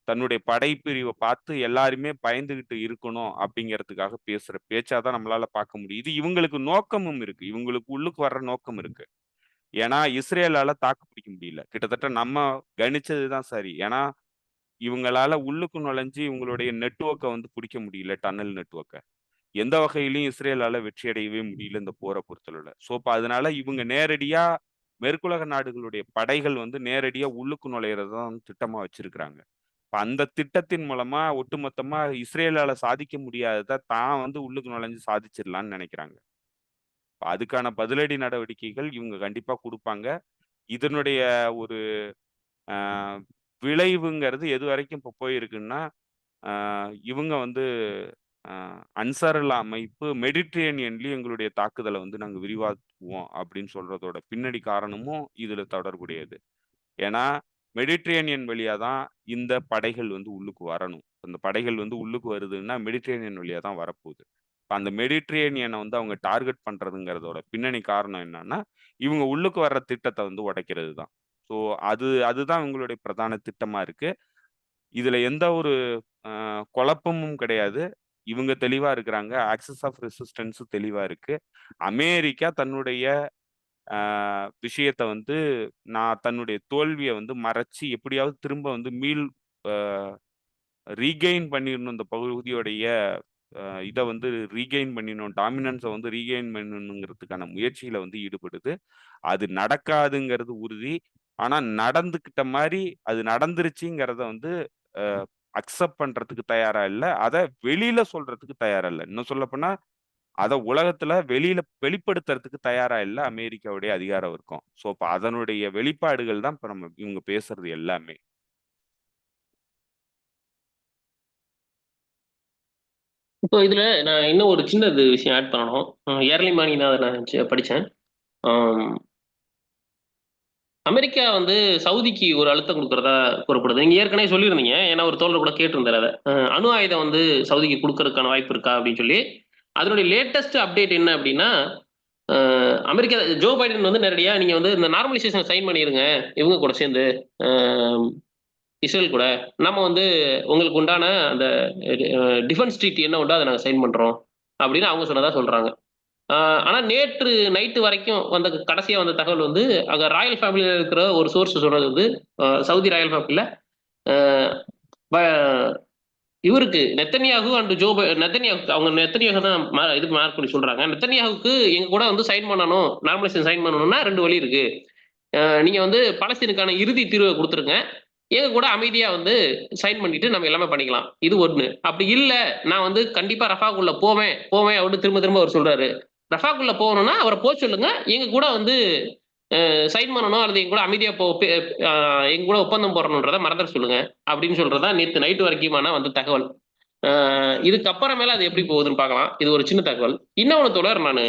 தன்னுடைய படைப்பிரிவ பார்த்து எல்லாருமே பயந்துகிட்டு இருக்கணும் அப்படிங்கிறதுக்காக பேசுற பேச்சா தான் நம்மளால பார்க்க முடியுது. இது இவங்களுக்கு நோக்கமும் இருக்கு. இவங்களுக்கு உள்ளுக்கு வர்ற நோக்கம் இருக்கு. ஏன்னா இஸ்ரேலால தாக்கு பிடிக்க முடியல. கிட்டத்தட்ட நம்ம கணிச்சது தான் சரி. ஏன்னா இவங்களால உள்ளுக்கு நுழைஞ்சு இவங்களுடைய நெட்வொர்க்க வந்து பிடிக்க முடியல. டன்னல் நெட்வொர்க்க. எந்த வகையிலயும் இஸ்ரேலால வெற்றி அடையவே முடியல இந்த போர பொறுத்தளவுல. இப்ப அதனால இவங்க நேரடியா மேற்குலக நாடுகளுடைய படைகள் வந்து நேரடியா உள்ளுக்கு நுழையறத தான் திட்டமா வச்சிருக்கிறாங்க. இப்ப அந்த திட்டத்தின் மூலமா ஒட்டுமொத்தமா இஸ்ரேலால சாதிக்க முடியாதத தான் வந்து உள்ளுக்கு நுழைஞ்சு சாதிச்சிடலான்னு நெனைக்கிறாங்க. அதுக்கான பதிலடி நடவடிக்கைகள் இவங்க கண்டிப்பா குடுப்பாங்க. இதனுடைய ஒரு அ விளைவுங்கிறது எதுவரைக்கும் இப்ப போயிருக்குன்னா, அ இவங்க வந்து அ அன்சாருல்லா அமைப்பு மெடிட்டரேனியன்லயும் எங்களுடைய தாக்குதல வந்து நாங்க விரிவாக்குவோம் அப்படின்னு சொல்றதோட பின்னணி காரணமும் இதுல தொடர்புடையது. ஏன்னா, மெடிட்டரேனியன் வழியா தான் இந்த படைகள் வந்து உள்ளுக்கு வரணும். அந்த படைகள் வந்து உள்ளுக்கு வருதுன்னா, மெடிட்டரேனியன் வழியா தான் வரப்போகுது. இப்ப அந்த மெடிட்டரேனியன வந்து அவங்க டார்கெட் பண்றதுங்கிறதோட பின்னணி காரணம் என்னன்னா, இவங்க உள்ளுக்கு வர்ற திட்டத்த வந்து உடைக்கிறது தான். ஸோ அதுதான் இவங்களுடைய பிரதான திட்டமா இருக்கு. இதுல எந்த ஒரு குழப்பமும் கிடையாது. இவங்க தெளிவா இருக்கிறாங்க. ஆக்சிஸ் ஆஃப் ரெசிஸ்டன்ஸ் தெளிவா இருக்கு. அமெரிக்கா தன்னுடைய அ விஷயத்த வந்து நான் தன்னுடைய தோல்விய வந்து மறைச்சு எப்படியாவது திரும்ப வந்து அ ரீகெயின் பண்ணிரணும் இந்த பகுதியோடைய இத வந்து ரீகெயின் பண்ணிடணும். டாமினன்ஸ வந்து ரீகெயின் பண்ணணுங்கிறதுக்கான முயற்சியில வந்து ஈடுபடுது. அது நடக்காதுங்கிறது உறுதி. ஆனா நடந்துக்கிட்ட மாரி அது நடந்துருச்சுங்கிறத வந்து அ அக்செப்ட் பண்றதுக்கு தயாரா இல்ல. அத வெளியில சொல்றதுக்கு தயாரா இல்ல. இன்னும் சொல்லப்போனா, அத உலகத்துல வெளியில வெளிப்படுத்துறதுக்கு தயாரா இல்ல அமெரிக்காவுடைய அதிகார வர்க்கம். இப்ப அதனுடைய வெளிப்பாடுகள் தான் இப்ப இவங்க பேசுறது எல்லாமே. இப்போ இதுல நான் இன்னும் ஒரு சின்ன விஷயம் ஆட் பண்ணணும். ஏர்லி மார்னிங் தான் அத நான் படிச்சேன். ஆம். அமெரிக்கா வந்து சவுதிக்கு ஒரு அழுத்தம் குடுக்கிறதா கூறப்படுது. நீங்க ஏற்கனவே சொல்லியிருந்தீங்க. ஏன்னா ஒரு தோழர் கூட கேட்டிருந்தாரு அத. அணு ஆயுதம் வந்து சவுதிக்கு குடுக்கறதுக்கான வாய்ப்பு இருக்கா அப்படின்னு சொல்லி. அதனுடைய லேட்டஸ்ட் அப்டேட் என்ன அப்படின்னா, அ அமெரிக்கா ஜோ பைடன் வந்து நேரடியா நீங்க வந்து இந்த நார்மலைசேஷன் சைன் பண்ணிருங்க. இவங்க கூட சேர்ந்து. அ இஸ்ரேல் கூட. நம்ம வந்து உங்களுக்கு உண்டான அந்த டிஃபென்ஸ் ட்ரீட்டி என்ன உண்டோ அத நாங்க சைன் பண்றோம். அப்படின்னு அவங்க சொன்னதா சொல்றாங்க. ஆ, ஆனா நேற்று நைட்டு வரைக்கும் வந்த கடைசியா வந்த தகவல் வந்து, அங்க ராயல் ஃபேமிலில இருக்கிற ஒரு சோர்ஸ் சொல்றது வந்து, சவுதி ராயல் ஃபேமிலில அ ப இவருக்கு நெத்தன்யாகு அண்ட் நெத்தன்யாகு அவங்க நெத்தன்யாகு தான் இதுக்கு மார்க் பண்ணி சொல்றாங்க. நெத்தன்யாகுக்கு எங்க கூட வந்து சைன் பண்ணணும். நார்மலைசேஷன் சைன் பண்ணணும்னா 2 வழி இருக்கு. நீங்க வந்து பாலஸ்தீனுக்கான இறுதி தீர்வ குடுத்துருங்க. எங்க கூட அமைதியா வந்து சைன் பண்ணிட்டு நம்ம எல்லாமே பண்ணிக்கலாம். இது 1. அப்படி இல்ல, நான் வந்து கண்டிப்பா ரஃபாக்குள்ள போவேன் அப்படின்னு திரும்ப திரும்ப அவர் சொல்றாரு. ரஃபாக்குள்ள போகணும்னா அவர சொல்லுங்க. எங்க கூட வந்து சைன் பண்ணணும் அல்லது எங்க கூட அமைதியா போ பெ அ எங்க கூட ஒப்பந்தம் போடணும்ன்றத மறந்துற சொல்லுங்க. அப்படின்னு சொல்றது தான் நேத்து நைட் வரைக்குமான வந்த தகவல். இதுக்கு அப்புறமேல அது எப்படி போகுதுன்னு பார்க்கலாம். இது ஒரு சின்ன தகவல். இன்னொன்னு தோழர் நானு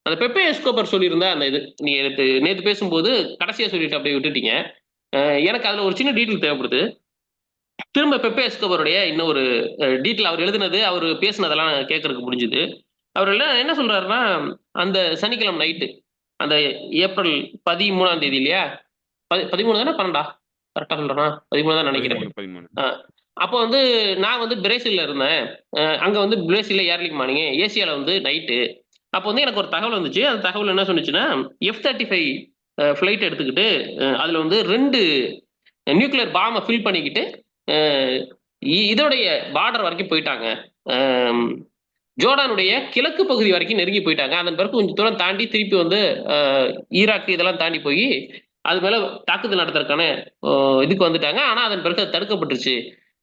அந்த பெப்பே எஸ்கோபர் சொல்லியிருந்த அந்த இது நீ நேத்து பேசும்போது கடைசியா சொல்லிட்டு அப்படியே விட்டுட்டீங்க. எனக்கு அதுல ஒரு சின்ன டீட்டெயில் தேவைப்படுது. திரும்ப பெப்பே எஸ்கோபருடைய இன்னொரு டீட்டெயில் அவர் எழுதினது, அவர் பேசினதெல்லாம் கேட்கறதுக்கு முடிஞ்சுது. அவர் எல்லாம் என்ன சொல்றாருன்னா, அந்த சனிக்கிழமை நைட்டு, அந்த ஏப்ரல் 13ஆம் தேதி இல்லையா? 13 தானே 12ஆ? கரெக்ட்டா சொல்றேனா? 13 தான் நினைக்கிறேன். 13 ஆ. அப்போ வந்து நான் வந்து பிரேசில்ல இருந்தேன். அங்க வந்து பிரேசில்ல ஏர்லி மார்னிங், ஏசியால வந்து நைட்டு. அப்போ வந்து எனக்கு ஒரு தகவல் வந்துச்சு. அந்த தகவல் என்ன சொன்னுச்சுன்னா, F-35 ஃப்ளைட் எடுத்துக்கிட்டு, அதுல வந்து 2 நியூக்ளியர் பாம்ப ஃபில் பண்ணிக்கிட்டு, அ இதோடைய பார்டர் வரைக்கும் போயிட்டாங்க. அம் ஜோர்டானுடைய கிழக்கு பகுதி வரைக்கும் நெருங்கி போயிட்டாங்க. அதன் பிறகு கொஞ்சம் தூரம் தாண்டி திருப்பி வந்து அ ஈராக் இதெல்லாம் தாண்டி போயி, அது மேல தாக்குதல் நடத்துறதுக்கான அ இதுக்கு வந்துட்டாங்க. ஆனா, அதன் பிறகு அது தடுக்கப்பட்டுருச்சு.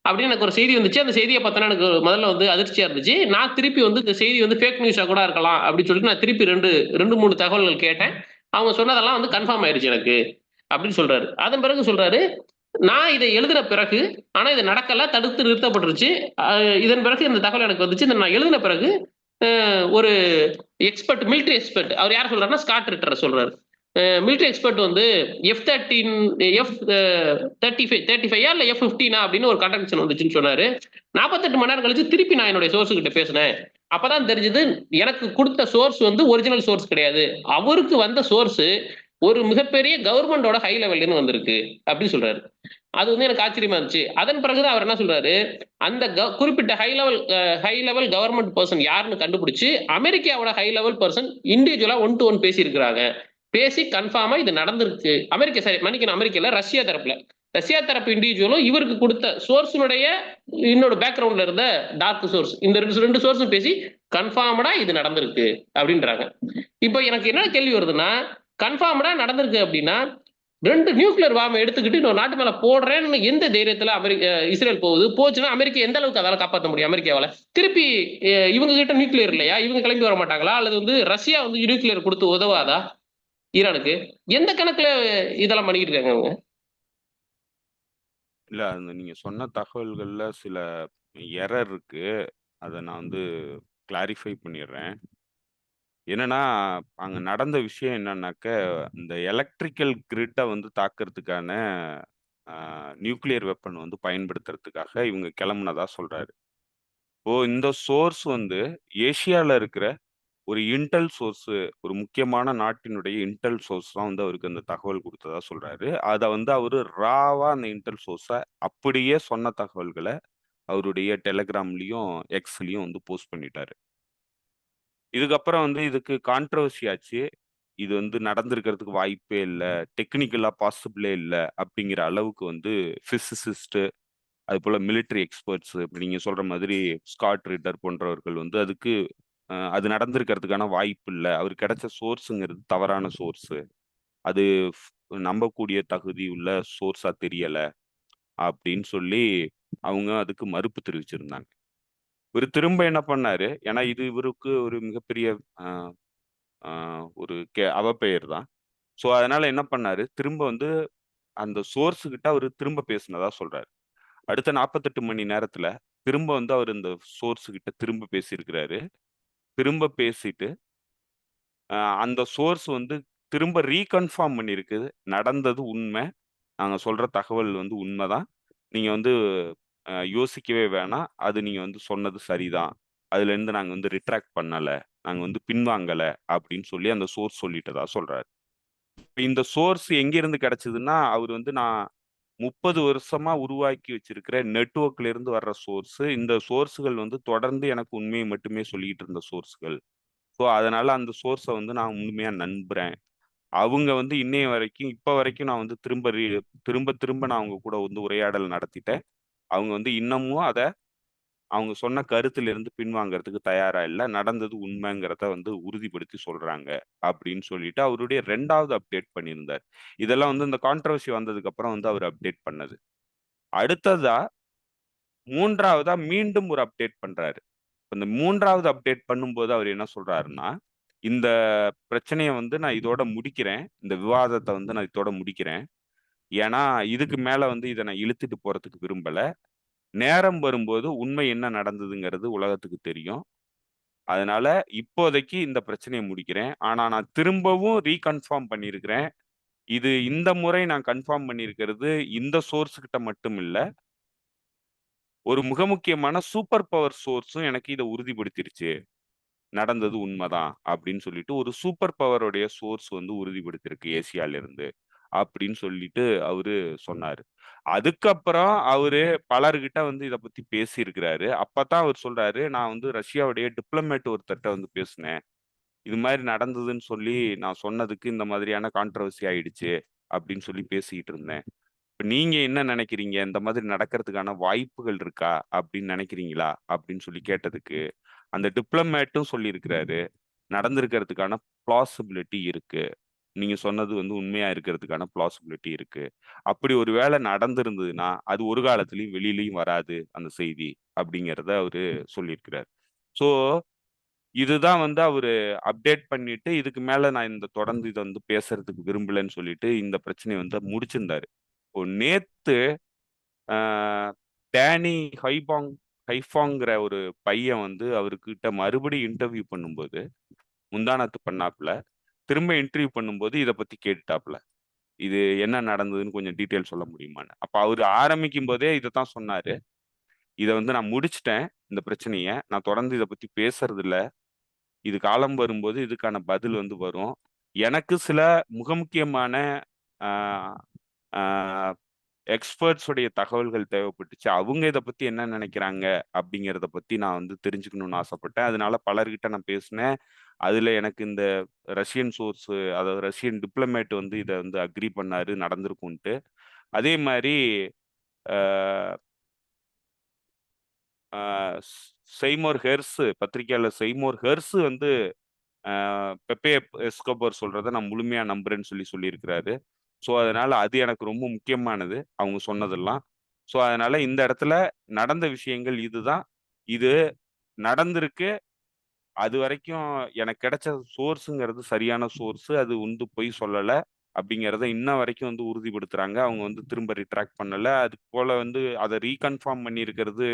அப்படின்னு எனக்கு ஒரு செய்தி வந்துச்சு. அந்த செய்திய பார்த்தோனே எனக்கு முதல்ல வந்து அதிர்ச்சியா இருந்துச்சு. நான் திருப்பி வந்து இந்த செய்தி வந்து ஃபேக் நியூஸா கூட இருக்கலாம் அப்படின்னு சொல்லிட்டு நான் திருப்பி 2, 3 தகவல்கள் கேட்டேன். அவங்க சொன்னதெல்லாம் வந்து கன்ஃபார்ம் ஆயிருச்சு எனக்கு. அப்படின்னு சொல்றாரு. அதன் பிறகு சொல்றாரு, நான் இத எழுதின பிறகு, ஆனா இது நடக்கல, தடுத்து நிறுத்தப்பட்டுருச்சு. அ இதன் பிறகு இந்த தகவல் எனக்கு வந்துச்சு. இத நான் எழுதின பிறகு, ஒரு எக்ஸ்பெர்ட், மிலிட்டரி எக்ஸ்பெர்ட். அவர் யார சொல்றாருன்னா, ஸ்காட் ரிட்டர சொல்றாரு. மிலிட்டரி எக்ஸ்பெர்ட் வந்து எஃப் 35 இல்ல F-15 அப்படின்னு ஒரு கண்டக்ஷன் வந்துச்சுன்னு சொன்னாரு. 48 மணி நேரம் கழிச்சு திருப்பி நான் என்னுடைய சோர்ஸ் கிட்ட பேசினேன். அப்பதான் தெரிஞ்சது எனக்கு கொடுத்த சோர்ஸ் வந்து ஒரிஜினல் சோர்ஸ் கிடையாது. அவருக்கு வந்த சோர்ஸ் ஒரு மிகப்பெரிய கவர்மெண்டோட ஹை லெவல்ல இருந்து வந்திருக்கு அப்படின்னு சொல்றாரு. அது வந்து எனக்கு ஆச்சரியமா இருந்துச்சு. அதன் பிறகு தான் அவர் என்ன சொல்றாரு, அந்த குறிப்பிட்ட ஹை லெவல் கவர்ன்மென்ட் பெர்சன் யாருன்னு கண்டுபிடிச்சு, அமெரிக்காவோட ஹை லெவல் பெர்சன் இண்டிவிஜுவலா ஒன் டூ ஒன் பேசியிருக்கிறாங்க. பேசி கன்ஃபார்மா இது நடந்திருக்கு. மன்னிக்கணும், அமெரிக்கா இல்ல, ரஷ்யா தரப்புல. ரஷ்யா தரப்பு இண்டிவிஜுவலும் இவருக்கு கொடுத்த சோர்ஸினுடைய இன்னொரு பேக்ரவுண்ட்ல இருந்த டார்க் சோர்ஸ். இந்த 2 சோர்ஸும் பேசி கன்ஃபார்ம்டா இது நடந்திருக்கு அப்படின்றாங்க. இப்போ எனக்கு என்ன கேள்வி வருதுன்னா, கன்ஃபார்ம்டா நடந்திருக்கு அப்படின்னா, 2 நியூக்ளியர் பாம்ப எடுத்துக்கிட்டு இன்னொரு நாட்டு மேல போடுறேன்னு எந்த தைரியத்துல இஸ்ரேல் போகுது? போச்சுன்னா அமெரிக்கா எந்த அளவுக்கு அதால காப்பாத்த முடியும் அமெரிக்காவால? திருப்பி இவங்க கிட்ட நியூக்ளியர் இல்லையா? இவங்க கிளம்பி வர மாட்டாங்களா? அல்லது வந்து ரஷ்யா வந்து நியூக்ளியர் குடுத்து உதவாதா ஈரானுக்கு? எந்த கணக்குல இதெல்லாம் பண்ணிக்கிட்டு இருக்காங்க இவங்க? இல்ல அந்த நீங்க சொன்ன தகவல்கள்ல சில எரர் இருக்கு. அத நான் வந்து கிளாரிஃபை பண்ணிடுறேன். என்னன்னா, அங்க நடந்த விஷயம் என்னன்னாக்க, இந்த எலக்ட்ரிக்கல் கிரிட்ட வந்து தாக்குறதுக்கான நியூக்ளியர் வெப்பன் வந்து பயன்படுத்துறதுக்காக இவங்க கிளம்புனதா சொல்றாரு. இப்போ இந்த சோர்ஸ் வந்து ஏசியால இருக்கிற ஒரு இன்டெல் சோர்ஸ், ஒரு முக்கியமான நாட்டினுடைய இன்டெல் சோர்ஸ் தான் வந்து அவருக்கு அந்த தகவல் குடுத்ததா சொல்றாரு. அத வந்து அவரு ராவா அந்த இன்டெல் சோர்ஸ அப்படியே சொன்ன தகவல்கள அவருடைய டெலகிராம்லயும், எக்ஸ்லயும் வந்து போஸ்ட் பண்ணிட்டாரு. இதுக்கப்புறம் வந்து இதுக்கு கான்ட்ரோவர்சி ஆச்சு. இது வந்து நடந்திருக்கிறதுக்கு வாய்ப்பே இல்ல. டெக்னிக்கலா பாசிபிளே இல்ல. அப்படிங்கிற அளவுக்கு வந்து பிசிசிஸ்ட், அதுபோல மிலிட்டரி எக்ஸ்பர்ட்ஸ் இப்படி நீங்க சொல்ற மாதிரி ஸ்காட் ரிட்டர் போன்றவர்கள் வந்து அதுக்கு அது நடந்திருக்கிறதுக்கான வாய்ப்பு இல்ல. அவருக்கு கிடைச்ச சோர்ஸ்ங்கிறது தவறான சோர்ஸ். அது நம்பக்கூடிய தகுதி உள்ள சோர்ஸா தெரியல அப்படின்னு சொல்லி அவங்க அதுக்கு மறுப்பு தெரிவிச்சிருந்தாங்க. இவரு திரும்ப என்ன பண்ணாரு, ஏன்னா இது இவருக்கு ஒரு மிகப்பெரிய அ அ ஒரு அவப்பெயர் தான். ஸோ அதனால என்ன பண்ணாரு, திரும்ப வந்து அந்த சோர்ஸ் கிட்ட அவரு திரும்ப பேசினதா சொல்றாரு. அடுத்த 48 மணி நேரத்துல திரும்ப வந்து அவரு இந்த சோர்ஸ் கிட்ட திரும்ப பேசியிருக்கிறாரு. திரும்ப பேசிட்டு, அந்த சோர்ஸ் வந்து திரும்ப ரீகன்ஃபார்ம் பண்ணியிருக்கு. நடந்தது உண்மை. நாங்க சொல்ற தகவல் வந்து உண்மைதான். நீங்க வந்து யோசிக்கவே வேணாம். அது நீங்க வந்து சொன்னது சரிதான். அதுலேருந்து நாங்க வந்து ரிட்ராக்ட் பண்ணல. நாங்க வந்து பின்வாங்கல அப்படின்னு சொல்லி அந்த சோர்ஸ் சொல்லிட்டதா சொல்றாரு. இந்த சோர்ஸ் எங்கேருந்து கிடைச்சதுன்னா, அவரு வந்து நான் 30 வருஷமா உருவாக்கி வச்சிருக்கிற நெட்வொர்க்ல இருந்து வர்ற சோர்ஸ். இந்த சோர்ஸ்கள் வந்து தொடர்ந்து எனக்கு உண்மைய மட்டுமே சொல்லிட்டு இருந்த சோர்ஸ்கள். ஸோ, அதனால அந்த சோர்ஸ வந்து நான் முழுமையா நம்புறேன். அவங்க வந்து இன்னைய வரைக்கும் இப்ப வரைக்கும் நான் வந்து திரும்ப திரும்ப நான் அவங்க கூட வந்து உரையாடல் நடத்திட்டேன். அவங்க வந்து இன்னமும் அவங்க சொன்ன கருத்திலிருந்து பின்வாங்கறதுக்கு தயாரா இல்ல. நடந்தது உண்மைங்கிறத வந்து உறுதிப்படுத்தி சொல்றாங்க. அப்படின்னு சொல்லிட்டு அவருடைய 2வது அப்டேட் பண்ணியிருந்தார். இதெல்லாம் வந்து இந்த கான்ட்ரோவர்சி வந்ததுக்கு அப்புறம் வந்து அவர் அப்டேட் பண்ணது. அடுத்ததா 3வதா மீண்டும் ஒரு அப்டேட் பண்றாரு. இந்த 3வது அப்டேட் பண்ணும்போது அவர் என்ன சொல்றாருன்னா, இந்த பிரச்சனைய வந்து நான் இதோட முடிக்கிறேன். இந்த விவாதத்த வந்து நான் இதோட முடிக்கிறேன். ஏன்னா, இதுக்கு மேல வந்து இத நான் இழுத்துட்டு போறதுக்கு விரும்பல. நேரம் வரும்போது உண்மை என்ன நடந்ததுங்கிறது உலகத்துக்கு தெரியும். அதனால இப்போதைக்கு இந்த பிரச்சனையை முடிக்கிறேன். ஆனா நான் திரும்பவும் ரீகன்ஃபார்ம் பண்ணியிருக்கிறேன். இது இந்த முறை நான் கன்ஃபார்ம் பண்ணியிருக்கிறது இந்த சோர்ஸ் கிட்ட மட்டும் இல்ல. ஒரு மிக முக்கியமான சூப்பர் பவர் சோர்ஸும் எனக்கு இத உறுதிப்படுத்திருச்சு. நடந்தது உண்மைதான் அப்படின்னு சொல்லிட்டு ஒரு சூப்பர் பவருடைய சோர்ஸ் வந்து உறுதிப்படுத்திருக்கு ஏசியால இருந்து அப்படின்னு சொல்லிட்டு அவரு சொன்னாரு. அதுக்கப்புறம் அவரு பலர்கிட்ட வந்து இத பத்தி பேசியிருக்கிறாரு. அப்பதான் அவர் சொல்றாரு, நான் வந்து ரஷ்யாவுடைய டிப்ளமேட் ஒருத்தர்ட்ட வந்து பேசினேன். இது மாதிரி நடந்ததுன்னு சொல்லி நான் சொன்னதுக்கு இந்த மாதிரியான கான்ட்ரோவர்சி ஆயிடுச்சு அப்படின்னு சொல்லி பேசிக்கிட்டு இருந்தேன். இப்ப நீங்க என்ன நினைக்கிறீங்க? இந்த மாதிரி நடக்கிறதுக்கான வாய்ப்புகள் இருக்கா? அப்படின்னு நினைக்கிறீங்களா? அப்படின்னு சொல்லி கேட்டதுக்கு, அந்த டிப்ளமேட்டும் சொல்லியிருக்கிறாரு. நடந்திருக்கிறதுக்கான பிளாசிபிலிட்டி இருக்கு. நீங்க சொன்னது வந்து உண்மையா இருக்கிறதுக்கான பிளாசிபிலிட்டி இருக்கு. அப்படி ஒரு வேளை நடந்திருந்ததுன்னா, அது ஒரு காலத்திலயும் வெளியிலயும் வராது அந்த செய்தி அப்படிங்கிறத அவரு சொல்லியிருக்கிறார். ஸோ இதுதான் வந்து அவரு அப்டேட் பண்ணிட்டு, இதுக்கு மேல நான் தொடர்ந்து இத வந்து பேசுறதுக்கு விரும்பலன்னு சொல்லிட்டு, இந்த பிரச்சனைய வந்து முடிச்சிருந்தாரு. இப்போ நேத்து அ டேனி ஹைஃபாங்கிற ஒரு பையன் வந்து அவருகிட்ட மறுபடியும் இன்டர்வியூ பண்ணும்போது, முந்தாநாத்து பண்ணாப்புல. திரும்ப இன்டர்வியூ பண்ணும்போது இத பத்தி கேட்டுட்டாப்புல. இது என்ன நடந்ததுன்னு கொஞ்சம் டீட்டெயில் சொல்ல முடியுமான்னு. அப்ப அவரு ஆரம்பிக்கும்போதே இதத்தான் சொன்னாரு. இத வந்து நான் முடிச்சுட்டேன், இந்த பிரச்சனைய. நான் தொடர்ந்து இத பத்தி பேசுறதில்ல. இது காலம் வரும்போது இதுக்கான பதில் வந்து வரும். எனக்கு சில மிக முக்கியமான ஆ ஆ எக்ஸ்பர்ட்ஸ் உடைய தகவல்கள் தேவைப்பட்டுச்சு. அவங்க இத பத்தி என்ன நினைக்கிறாங்க? அப்படிங்கிறத பத்தி நான் வந்து தெரிஞ்சுக்கணும்னு ஆசைப்பட்டேன். அதனால பலர்கிட்ட நான் பேசினேன். அதுல எனக்கு இந்த ரஷ்யன் சோர்ஸ் அதாவது ரஷ்யன் டிப்ளமேட் வந்து இத வந்து அக்ரி பண்ணாரு நடந்திருக்கும்ன்ட்டு. அதே மாரி ஆ ஆ செய்மோர் ஹெர்ஸ் பத்திரிக்கையாளர் செய்மோர் ஹெர்ஸ் வந்து பெப்பே எஸ்கோபார் சொல்றத நான் முழுமையா நம்புறேன்னு சொல்லியிருக்கிறாரு. ஸோ, அதனால அது எனக்கு ரொம்ப முக்கியமானது, அவங்க சொன்னதெல்லாம். ஸோ, அதனால இந்த இடத்துல நடந்த விஷயங்கள் இதுதான். இது நடந்திருக்கு. அதுவரைக்கும் எனக்கு கிடைச்ச சோர்ஸ்ங்கிறது சரியான சோர்ஸ். அது வந்து பொய் சொல்லல. அப்படிங்கிறத இன்ன வரைக்கும் வந்து உறுதிப்படுத்துறாங்க. அவங்க வந்து திரும்ப ரிட்ராக்ட் பண்ணல. அது போல வந்து அத ரீகன்ஃபார்ம் பண்ணியிருக்கிறது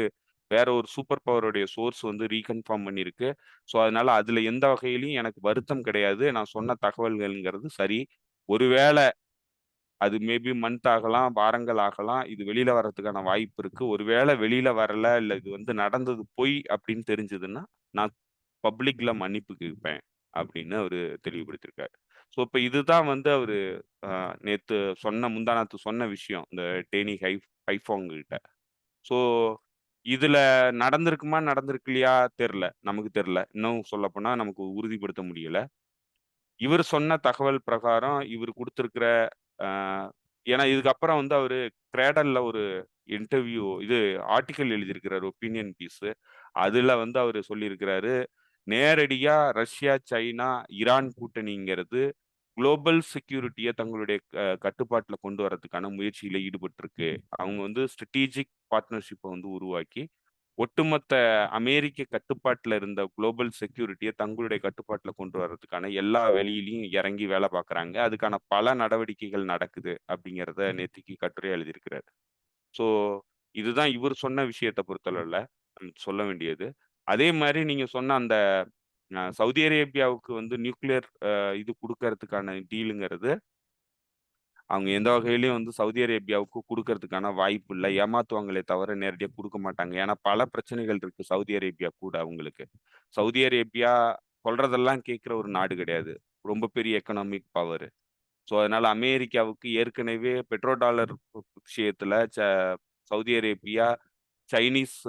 வேற ஒரு சூப்பர் பவருடைய சோர்ஸ் வந்து ரீகன்ஃபார்ம் பண்ணியிருக்கு. ஸோ, அதனால அதுல எந்த வகையிலயும் எனக்கு வருத்தம் கிடையாது. நான் சொன்ன தகவல்கள்ங்கிறது சரி. ஒருவேள அது மேபி மந்த் ஆகலாம், வாரங்கள் ஆகலாம். இது வெளியில வர்றதுக்கான வாய்ப்பு இருக்கு. ஒருவேள வெளியில வரல, இல்ல இது வந்து நடந்தது பொய் அப்படின்னு தெரிஞ்சதுன்னா, நான் பப்ளிக்ல மன்னிப்பு கேட்பேன் அப்படின்னு அவரு தெளிவுபடுத்தியிருக்காரு. ஸோ, இப்ப இதுதான் வந்து அவரு அ நேத்து முந்தா நேத்து சொன்ன விஷயம். இந்த டேனி ஹைஃபாங் கிட்ட. ஸோ, இதுல நடந்திருக்குமா, நடந்திருக்கலையா தெர்ல. நமக்கு தெர்ல. இன்னும் சொல்லப்போனா நமக்கு உறுதிப்படுத்த முடியல. இவரு சொன்ன தகவல் பிரகாரம் இவரு குடுத்திருக்கிற அ ஏன்னா இதுக்கப்புறம் வந்து அவரு கிரேடல்ல ஒரு ஆர்டிக்கிள் எழுதியிருக்கிறாரு ஒப்பீனியன் பீஸு. அதுல வந்து அவரு சொல்லியிருக்கிறாரு, நேரடியா ரஷ்யா, சைனா, ஈரான் கூட்டணிங்கிறது குளோபல் செக்யூரிட்டிய தங்களுடைய கட்டுப்பாட்டுல கொண்டு வரதுக்கான முயற்சியில ஈடுபட்டிருக்கு. அவங்க வந்து ஸ்ட்ராடஜிக் பார்ட்னர்ஷிப்ப வந்து உருவாக்கி ஒட்டுமொத்த அமெரிக்க கட்டுப்பாட்டுல இருந்த குளோபல் செக்யூரிட்டிய தங்களுடைய கட்டுப்பாட்டுல கொண்டு வர்றதுக்கான எல்லா வழியிலயும் இறங்கி வேலை பார்க்குறாங்க. அதுக்கான பல நடவடிக்கைகள் நடக்குது அப்படிங்கிறத நேத்திக்கு கட்டுரை எழுதியிருக்கிறாரு. ஸோ, இதுதான் இவர் சொன்ன விஷயத்த பொறுத்தளவுல சொல்ல வேண்டியது. அதே மாரி நீங்க சொன்ன அந்த சவுதி அரேபியாவுக்கு வந்து நியூக்ளியர் இது குடுக்கறதுக்கான டீலுங்கிறது அவங்க எந்த வகையிலயும் வந்து சவுதி அரேபியாவுக்கு குடுக்கறதுக்கான வாய்ப்பு இல்ல. ஏமாத்துவாங்களே தவிர நேரடியா குடுக்க மாட்டாங்க. ஏன்னா, பல பிரச்சனைகள் இருக்கு சவுதி அரேபியா கூட அவங்களுக்கு. சவுதி அரேபியா சொல்றதெல்லாம் கேட்கிற ஒரு நாடு கிடையாது. ரொம்ப பெரிய எக்கனாமிக் பவர். ஸோ, அதனால அமெரிக்காவுக்கு ஏற்கனவே பெட்ரோ டாலர் விஷயத்துல சவுதி அரேபியா சைனீஸ்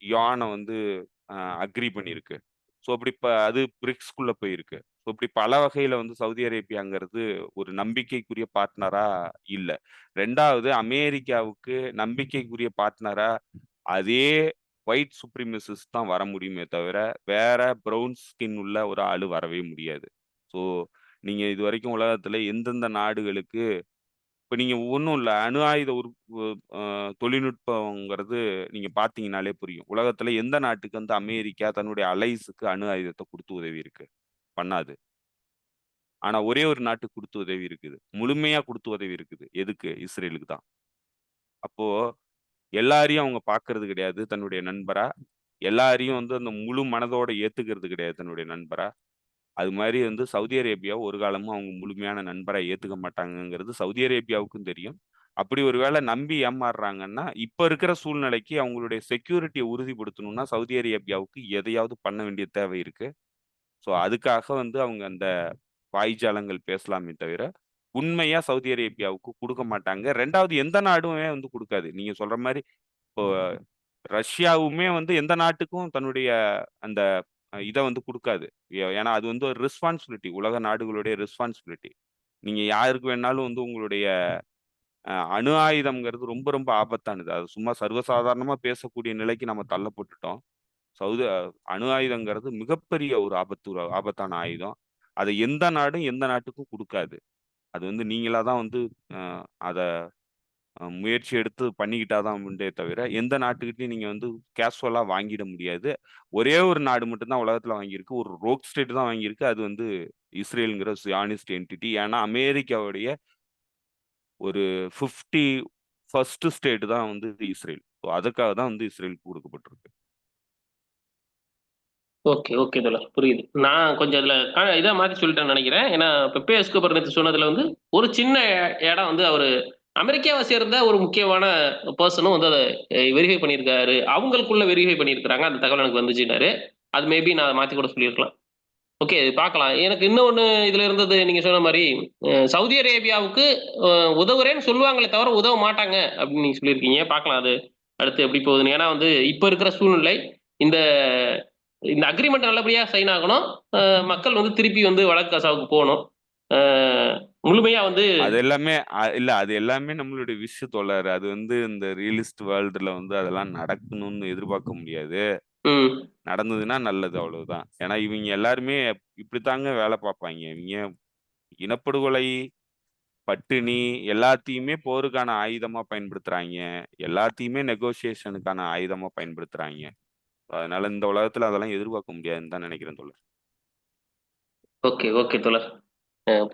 யுவான வந்து அக்ரி பண்ணியிருக்கு. ஸோ, அப்படி அது பிரிக்ஸ்குள்ள போயிருக்கு. ஸோ, இப்படி பல வகையில வந்து சவுதி அரேபியாங்கிறது ஒரு நம்பிக்கைக்குரிய பார்ட்னரா இல்ல. 2வது அமெரிக்காவுக்கு நம்பிக்கைக்குரிய பார்ட்னரா அதே ஒயிட் சுப்ரீமசிஸ்ட் தான் வர முடியுமே தவிர, வேற ப்ரவுன் ஸ்கின் உள்ள ஒரு ஆளு வரவே முடியாது. ஸோ, நீங்க இதுவரைக்கும் உலகத்துல எந்தெந்த நாடுகளுக்கு இப்ப நீங்க ஒண்ணும் இல்ல. அணு ஆயுத அ தொழில்நுட்பம்ங்கிறது நீங்க பார்த்தீங்கன்னாலே புரியும். உலகத்துல எந்த நாட்டுக்கு வந்து அமெரிக்கா தன்னுடைய அலைஸ்க்கு அணு ஆயுதத்த குடுத்து உதவி இருக்கு? பண்ணாது. ஆனா ஒரே ஒரு நாட்டுக்கு குடுத்து உதவி இருக்குது. முழுமையா குடுத்து உதவி இருக்குது. எதுக்கு? இஸ்ரேலுக்கு தான். அப்போ எல்லாரையும் அவங்க பார்க்கறது கிடையாது தன்னுடைய நண்பரா. எல்லாரையும் வந்து அந்த முழு மனதோட ஏத்துக்கிறது கிடையாது தன்னுடைய நண்பரா. அது மாதிரி வந்து சவுதி அரேபியாவை ஒரு காலமும் அவங்க முழுமையான நண்பரா ஏத்துக்க மாட்டாங்கங்கிறது சவுதி அரேபியாவுக்கும் தெரியும். அப்படி ஒருவேளை நம்பி ஏமாறுறாங்கன்னா, இப்ப இருக்கிற சூழ்நிலைக்கு அவங்களுடைய செக்யூரிட்டிய உறுதிப்படுத்தணும்னா, சவுதி அரேபியாவுக்கு எதையாவது பண்ண வேண்டிய தேவை இருக்கு. ஸோ அதுக்காக வந்து அவங்க அந்த வாய்ஜாலங்கள் பேசலாமே தவிர, உண்மையா சவுதி அரேபியாவுக்கு குடுக்க மாட்டாங்க. 2வது எந்த நாடுமே வந்து குடுக்காது. நீங்க சொல்ற மாரி இப்போ ரஷ்யாவுமே வந்து எந்த நாட்டுக்கும் தன்னுடைய அந்த இத வந்து குடுக்காது. ஏன்னா அது வந்து ஒரு ரெஸ்பான்சிபிலிட்டி. உலக நாடுகளுடைய ரெஸ்பான்சிபிலிட்டி. நீங்க யாருக்கு வேணாலும் வந்து உங்களுடைய அணு ஆயுதம்ங்கிறது ரொம்ப ரொம்ப ஆபத்தானது. அது சும்மா சர்வசாதாரணமா பேசக்கூடிய நிலைக்கு நம்ம தள்ளப்பட்டுட்டோம். சவுதி அணு ஆயுதங்கிறது மிகப்பெரிய ஒரு ஆபத்தான ஆயுதம். அத எந்த நாடும் எந்த நாட்டுக்கும் குடுக்காது. அது வந்து நீங்களா தான் வந்து அ அத முயற்சி எடுத்து பண்ணிக்கிட்டா தான் உண்டே தவிர, எந்த நாட்டுக்கிட்டயும் நீங்க வந்து கேஷுவலா வாங்கிட முடியாது. ஒரே ஒரு நாடு மட்டும் தான் உலகத்துல வாங்கியிருக்கு. ஒரு ரோக் ஸ்டேட் தான் வாங்கியிருக்கு. அது வந்து இஸ்ரேல்ங்கிற சியானிஸ்ட் என்டிட்டி. ஏன்னா அமெரிக்காவுடைய ஒரு 51 ஸ்டேட் தான் வந்து இஸ்ரேல். ஸோ அதுக்காக தான் வந்து இஸ்ரேலுக்கு குடுக்கப்பட்டிருக்கு. ஓகே, ஓகே தோழர். புரியுது. நான் கொஞ்சம் அதுல இதா மாத்தி சொல்லிட்டேன்னு நெனைக்கிறேன். ஏன்னா பெப்பே எஸ்கோபார் நேத்து சொன்னதுல வந்து, ஒரு சின்ன இடம் வந்து அவரு அமெரிக்காவ சேர்ந்த ஒரு முக்கியமான பெர்சனும் வந்து அத வெரிஃபை பண்ணியிருக்காரு. அவங்களுக்குள்ள வெரிஃபை பண்ணியிருக்காங்க. அந்த தகவல் எனக்கு வந்துச்சுன்னாரு. அது மேபி நான் மாத்தி கூட சொல்லியிருக்கலாம். ஓகே பார்க்கலாம். எனக்கு இன்னொன்னு இதுல இருந்தது நீங்க சொன்ன மாரி, சவுதி அரேபியாவுக்கு அ உதவுறேன்னு சொல்லுவாங்களே தவிர, உதவ மாட்டாங்க அப்படின்னு நீங்க சொல்லியிருக்கீங்க. பார்க்கலாம் அது அடுத்து எப்படி போகுதுன்னு. ஏன்னா வந்து இப்ப இருக்கிற சூழ்நிலை, இந்த இந்த அக்ரீமெண்ட் நல்லபடியா சைன் ஆகணும். அ மக்கள் வந்து திருப்பி வந்து வடக்கு காசாவுக்கு போணும். அ முழுமையா வந்து அது எல்லாமே இல்ல அது எல்லாமே நம்மளுடைய தோழர். அது வந்து இந்த ரியலிஸ்ட் வேர்ல்டுல வந்து அதெல்லாம் நடக்கணும்னு எதிர்பார்க்க முடியாது. ம். நடந்ததுன்னா நல்லது அவ்வளவுதான். ஏன்னா இவங்க எல்லாருமே இப்படித்தாங்க வேலை பார்ப்பாய்ங்க. இவங்க இனப்படுகொலை, பட்டினி எல்லாத்தையுமே போருக்கான ஆயுதமா பயன்படுத்துறாய்ங்க. எல்லாத்தையுமே நெகோசியேஷனுக்கான ஆயுதமா பயன்படுத்துறாய்ங்க. அதனால இந்த உலகத்துல அதெல்லாம் எதிர்பார்க்க முடியாதுன்னு தான் நினைக்கிறேன் தோழர். ஓகே, ஓகே தோழர்.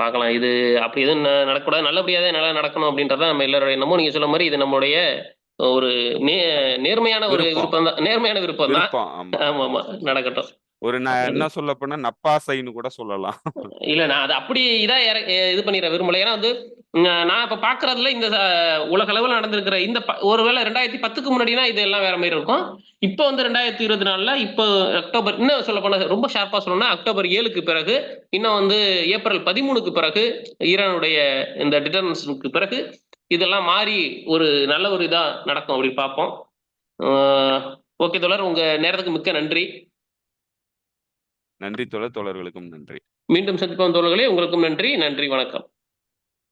பார்க்கலாம். இது அப்படி எதுவும் நடக்கக்கூடாது. நல்லபடியா தான் நல்லா நடக்கணும் அப்படின்றது தான் நம்ம எல்லாருடைய எண்ணமும். நீங்க சொன்ன மாரி இது நம்முடைய ஒரு நே நேர்மையான ஒரு விருப்பம். விருப்பம் தான். நேர்மையான விருப்பம் தான். விருப்பம். ஆமா. ஆமாமா. நடக்கட்டும். ஒரு நான் அது என்ன சொல்லப்போனா நப்பாசைன்னு கூட சொல்லலாம். இல்ல நான் அத அப்படி இதா இது பண்ணிற விரும்பல. ஏன்னா வந்து நான் இப்ப பார்க்குறதுல இந்த உலக அளவுல நடந்திருக்கிற இந்த ஒருவேள 2010க்கு முன்னாடினா இது எல்லாம் வேற மாரி இருக்கும். இப்ப வந்து 2024ல இப்போ அக்டோபர் இன்னும் சொல்லப்போனா ரொம்ப ஷார்ப்பா சொல்லணும்னா அக்டோபர் 7க்கு பிறகு, இன்னும் வந்து ஏப்ரல் 13க்கு பிறகு ஈரானுடைய இந்த டிட்டர்மினேஷனுக்கு பிறகு இதெல்லாம் மாறி ஒரு நல்ல ஒரு இதா நடக்கும் அப்படின்னு பார்ப்போம். ஆ ஓகே தோழர். உங்க நேரத்துக்கு மிக்க நன்றி. நன்றி தோழர். தோழர்களுக்கும் நன்றி. மீண்டும் சந்திப்போம் தோழர்களே. உங்களுக்கும் நன்றி. நன்றி, வணக்கம்.